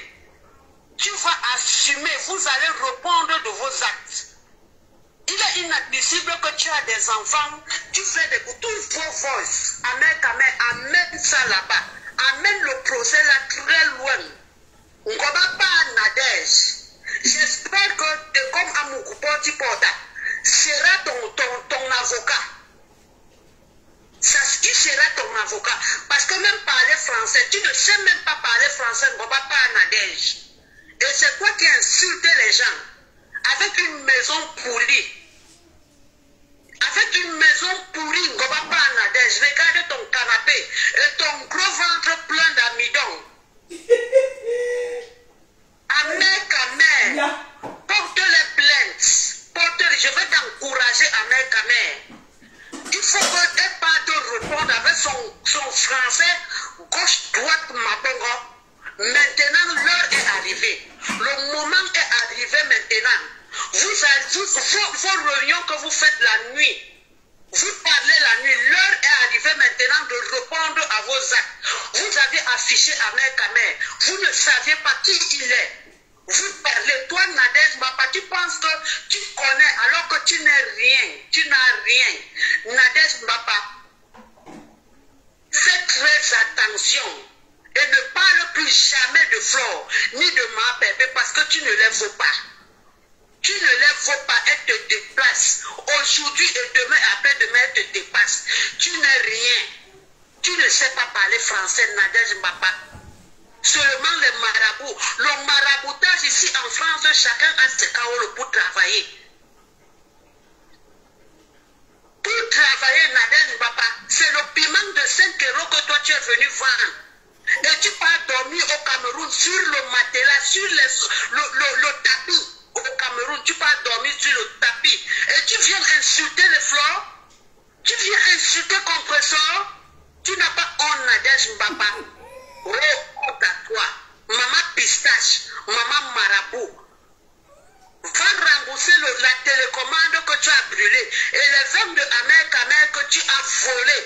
Tu vas assumer. Vous allez répondre de vos actes. Il est inadmissible que tu as des enfants, tu fais des toutes vos voices. Amène ça là-bas. Amène le procès là très loin. On ne va pas Nadège. J'espère que, comme Amoukou Porta, sera ton avocat. Qui sera ton avocat? Parce que même parler français, tu ne sais même pas parler français, on ne va pas Nadège. Et c'est toi qui insultes les gens. Avec une maison pourrie. Avec une maison pourrie, on ne va pas Nadège. Regarde ton canapé et ton gros ventre plein d'amidon. Amen. Porte les plaintes. Je vais t'encourager, Amen. Il faut qu'elle parte de répondre avec son français gauche-droite, Mabongo. Maintenant, l'heure est arrivée. Le moment est arrivé maintenant. Vos réunions que vous faites la nuit, vous parlez la nuit, l'heure est arrivée maintenant de répondre à vos actes. Vous avez affiché Amen. Vous ne saviez pas qui il est. Vous parlez, toi Nadège Mbapa, tu penses que tu connais alors que tu n'es rien. Tu n'as rien. Nadège Mbapa, fais très attention. Et ne parle plus jamais de Flore, ni de ma bébé, parce que tu ne les vaux pas. Tu ne les vaux pas, elle te déplace. Aujourd'hui et demain, après-demain, elle te dépasse. Tu n'es rien. Tu ne sais pas parler français, Nadège Mbapa. Seulement les marabouts. Le maraboutage ici en France, chacun a ses kaolos pour travailler. Pour travailler, Nadège Mbapa, c'est le piment de 5 € que toi tu es venu vendre. Et tu pars dormir au Cameroun sur le matelas, sur le tapis. Au Cameroun, tu pars dormir sur le tapis. Et tu viens insulter les fleurs. Tu viens insulter compresseur. Tu n'as pas honte, Nadège Mbapa. Oh, honte à toi. Maman pistache, maman marabout. Va rembourser la télécommande que tu as brûlée. Et les hommes de Amen que tu as volé.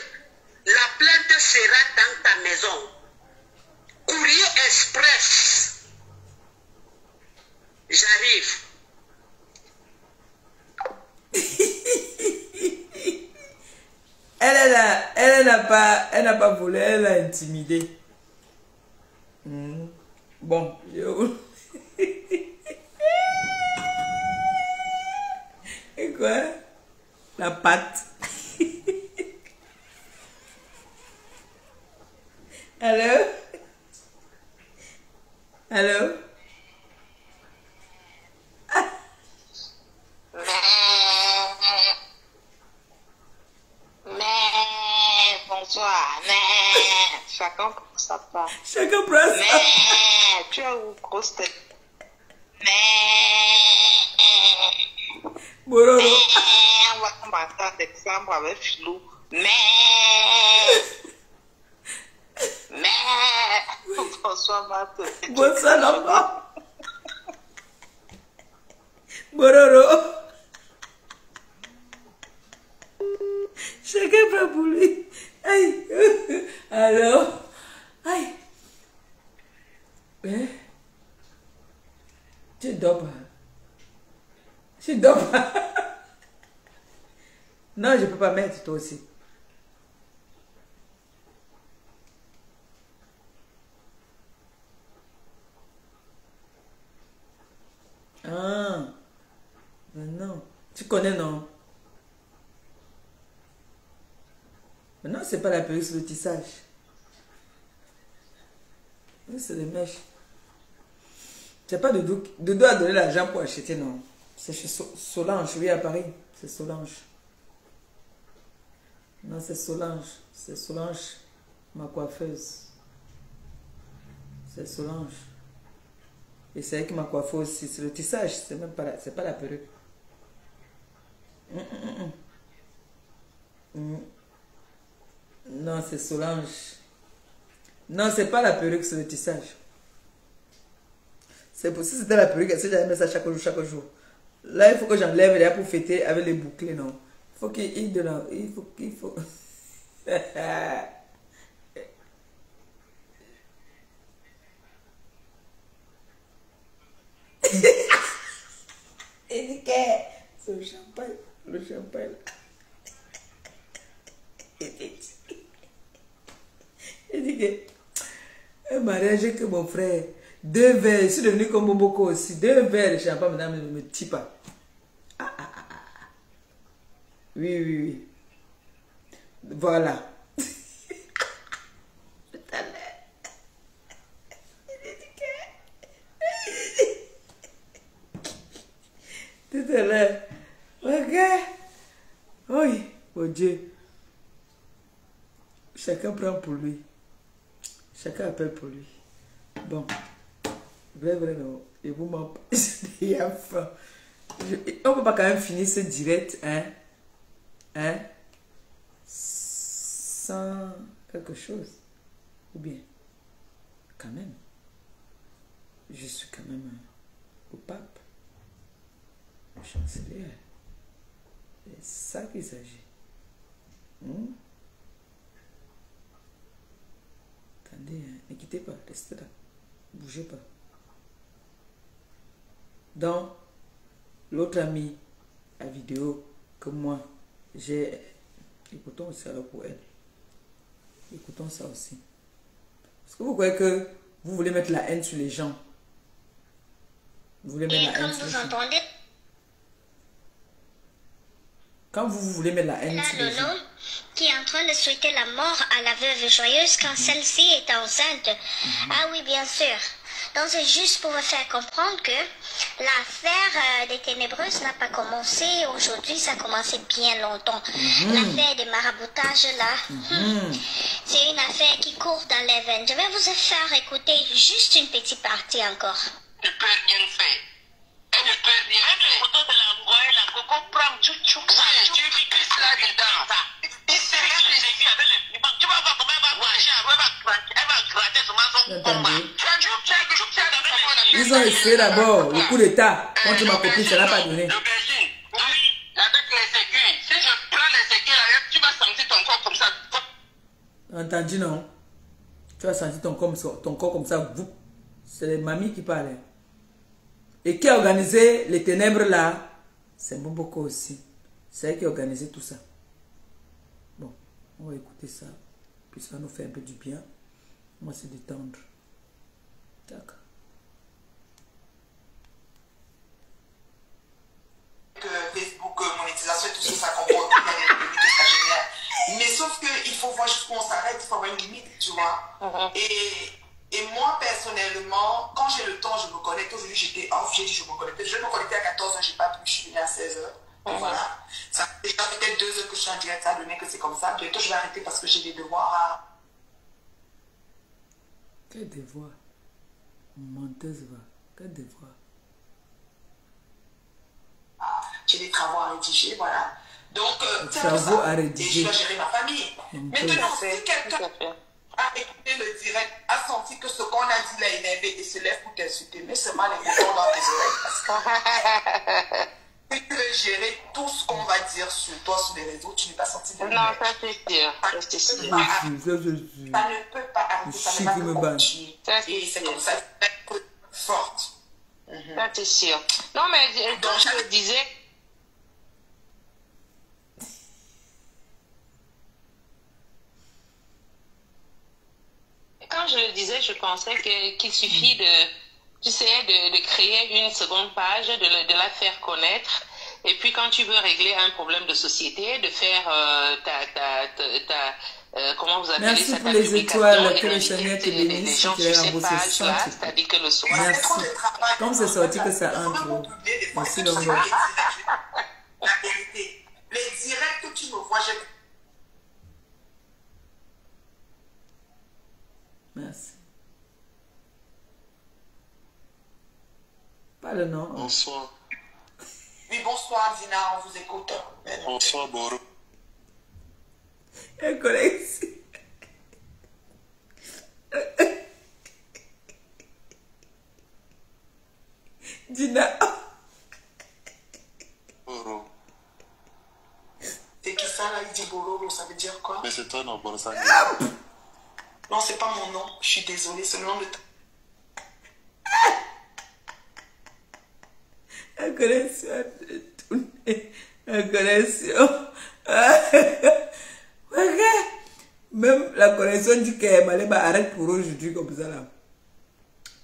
La plainte sera dans ta maison. Courrier Express. J'arrive. Elle n'a pas volé, elle a intimidé. Bon, Et quoi? La pâte. Allô? Allô? Bonsoir, chacun pour sa part. Chacun prend ça. Tu as une grosse tête. Bororo. On va commencer en décembre avec Filou. Bonsoir, ma petite. Bonsoir, l'enfant. Bororo. Chacun prend pour lui. Aïe. Alors. Aïe. Hein? Tu dors pas. Tu dors pas. Non, je peux pas mettre toi aussi. Ah. Mais non. Tu connais, non? Mais non, c'est pas la perruque, c'est le tissage. Oui, c'est les mèches. Tu n'as pas de dos à donner l'argent pour acheter, non? C'est chez Solange, oui, à Paris. C'est Solange. Non, c'est Solange. C'est Solange, ma coiffeuse. C'est Solange. Et c'est elle qui m'a coiffé aussi. C'est le tissage, c'est même pas c'est pas la perruque. Non, c'est Solange. Non, c'est pas la perruque, c'est le tissage. C'est pour si c'était la perruque, si j'avais mis ça chaque jour, chaque jour. Là, il faut que j'enlève là pour fêter avec les bouclés, non. Il faut qu'il y ait de la... Il faut... Il dit que c'est le champagne. Le champagne. Il dit que un mariage que mon frère, 2 verres, je suis devenu comme Boboko aussi, 2 verres de champagne, madame, ne me tue pas. Oui, oui, oui. Voilà. Tout à l'heure. Ok. Oui, mon Dieu. Chacun prend pour lui. Chacun appelle pour lui. Bon. Vrai, non. Et vous m'en il a faim. On ne peut pas quand même finir ce direct, hein? Hein? Sans quelque chose. Ou bien, quand même. Je suis quand même au pape. Le chancelier. C'est ça qu'il s'agit. Attendez, hein, ne quittez pas, restez là. Bougez pas. Donc, l'autre ami à vidéo que moi, j'ai... Écoutons aussi alors pour elle. Écoutons ça aussi. Est-ce que vous croyez que vous voulez mettre la haine sur les gens? Vous voulez mettre la haine sur les gens? Entendez, Quand vous voulez mettre la haine là, sur les gens? Lolo, qui est en train de souhaiter la mort à la veuve joyeuse quand celle-ci est enceinte. Ah oui, bien sûr. Donc c'est juste pour vous faire comprendre que l'affaire des ténébreuses n'a pas commencé aujourd'hui, ça a commencé bien longtemps. L'affaire des maraboutages là, c'est une affaire qui court dans les veines. Je vais vous faire écouter juste une petite partie encore. Ne peut rien faire. Elle ne peut rien faire. La photo de la voix, la coco prend chouchou. Tu dis que cela dedans. Tu vas voir comment elle va marcher. Elle va gratter ce mensonge combat. Ils ont essayé d'abord le coup d'état contre ma copine, ça n'a pas donné. L'aubergine, oui, avec les sécules. Si je prends les sécules, tu vas sentir ton corps comme ça. Entendu, non? Tu vas sentir ton corps comme ça. C'est les mamies qui parlent. Et qui a organisé les ténèbres là? C'est Mboko aussi. C'est elle qui a organisé tout ça. Bon, on va écouter ça. Puis ça va nous faire un peu du bien. On va se détendre. D'accord. Facebook, monétisation et tout ça, ça comporte des limites, ça génère. Mais sauf qu'il faut voir jusqu'où on s'arrête, il faut avoir une limite, tu vois. Et moi, personnellement, quand j'ai le temps, je me connecte. Aujourd'hui, j'étais off, j'ai dit je me connecte. Je vais me connecter à 14h, j'ai pas pu, je suis venue à 16h. Voilà. Ça fait déjà peut-être 2 heures que je suis en direct, ça a donné que c'est comme ça. Bientôt, je vais arrêter parce que j'ai des devoirs à... Quel devoir? Menteuse va. Quel devoir? travaux à rédiger, voilà. Donc, c'est travaux ça. à Et rédiger. je dois gérer ma famille. Maintenant, si quelqu'un a écouté le direct, a senti que ce qu'on a dit l'a énervé et se lève pour t'insulter, mais c'est mal les boutons dans tes oreilles. Si tu veux gérer tout ce qu'on va dire sur toi, sur les réseaux, tu n'es pas sorti de Non, ça c'est sûr. Ça c'est sûr. Ça ne peut pas arrêter, ça ne va pas continuer. Et c'est comme ça que forte. Ça c'est sûr. Non, mais quand je le disais... Quand je le disais, je pensais qu'il suffit de créer une seconde page, de la faire connaître. Et puis quand tu veux régler un problème de société, de faire comment vous appelez merci ça, pour les étoiles, que le l'inviter Seigneur te des bénisse, gens tu es sur en ces pages-là, là, c'est-à-dire que le soir... merci. Comme c'est sorti que ça entre. Merci donc. La vérité. Les directs que tu me vois, j'ai... Merci. Pas le nom. Bonsoir. Oui, bonsoir Dina, on vous écoute. Bonsoir Boro. Un collègue ici. Dina. Boro. C'est qui ça là, il dit Bororo, ça veut dire quoi? Mais c'est toi non, Boro, ça. Non, c'est pas mon nom, je suis désolée, c'est le nom de... La connexion a tourné. La connexion. Même la connexion dit qu'elle m'allait arrêter pour aujourd'hui comme ça là.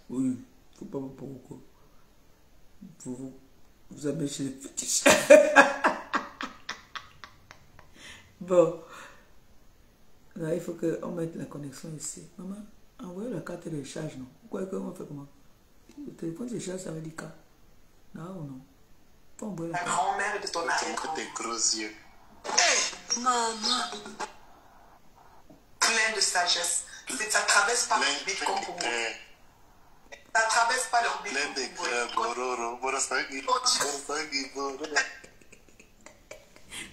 Oui, faut pas pourquoi. Vous avez chez les fétiches. Bon. Là, il faut qu'on mette la connexion ici. Maman, envoyez la carte de charge, non? Pourquoi on fait comment? Le téléphone de charge, ça veut dire quoi? Non ou non? Faut envoyer la La carte. grand-mère de ton Ton arrière-grand. tes gros yeux. Maman. Plein de sagesse. Ça traverse pas le bit comme pour moi. Ça traverse pas le bit Plein comme de pour gras, moi. Boro, Boro, Sangui, Boro.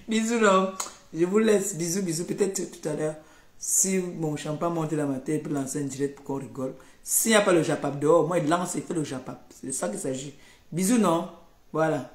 Bisous, non. Je vous laisse. Bisous, bisous. Peut-être tout à l'heure, si mon champagne monte dans ma tête, il peut lancer un direct pour qu'on rigole. S'il n'y a pas le japap dehors, moi, il lance et fait le japap. C'est de ça qu'il s'agit. Bisous, non. Voilà.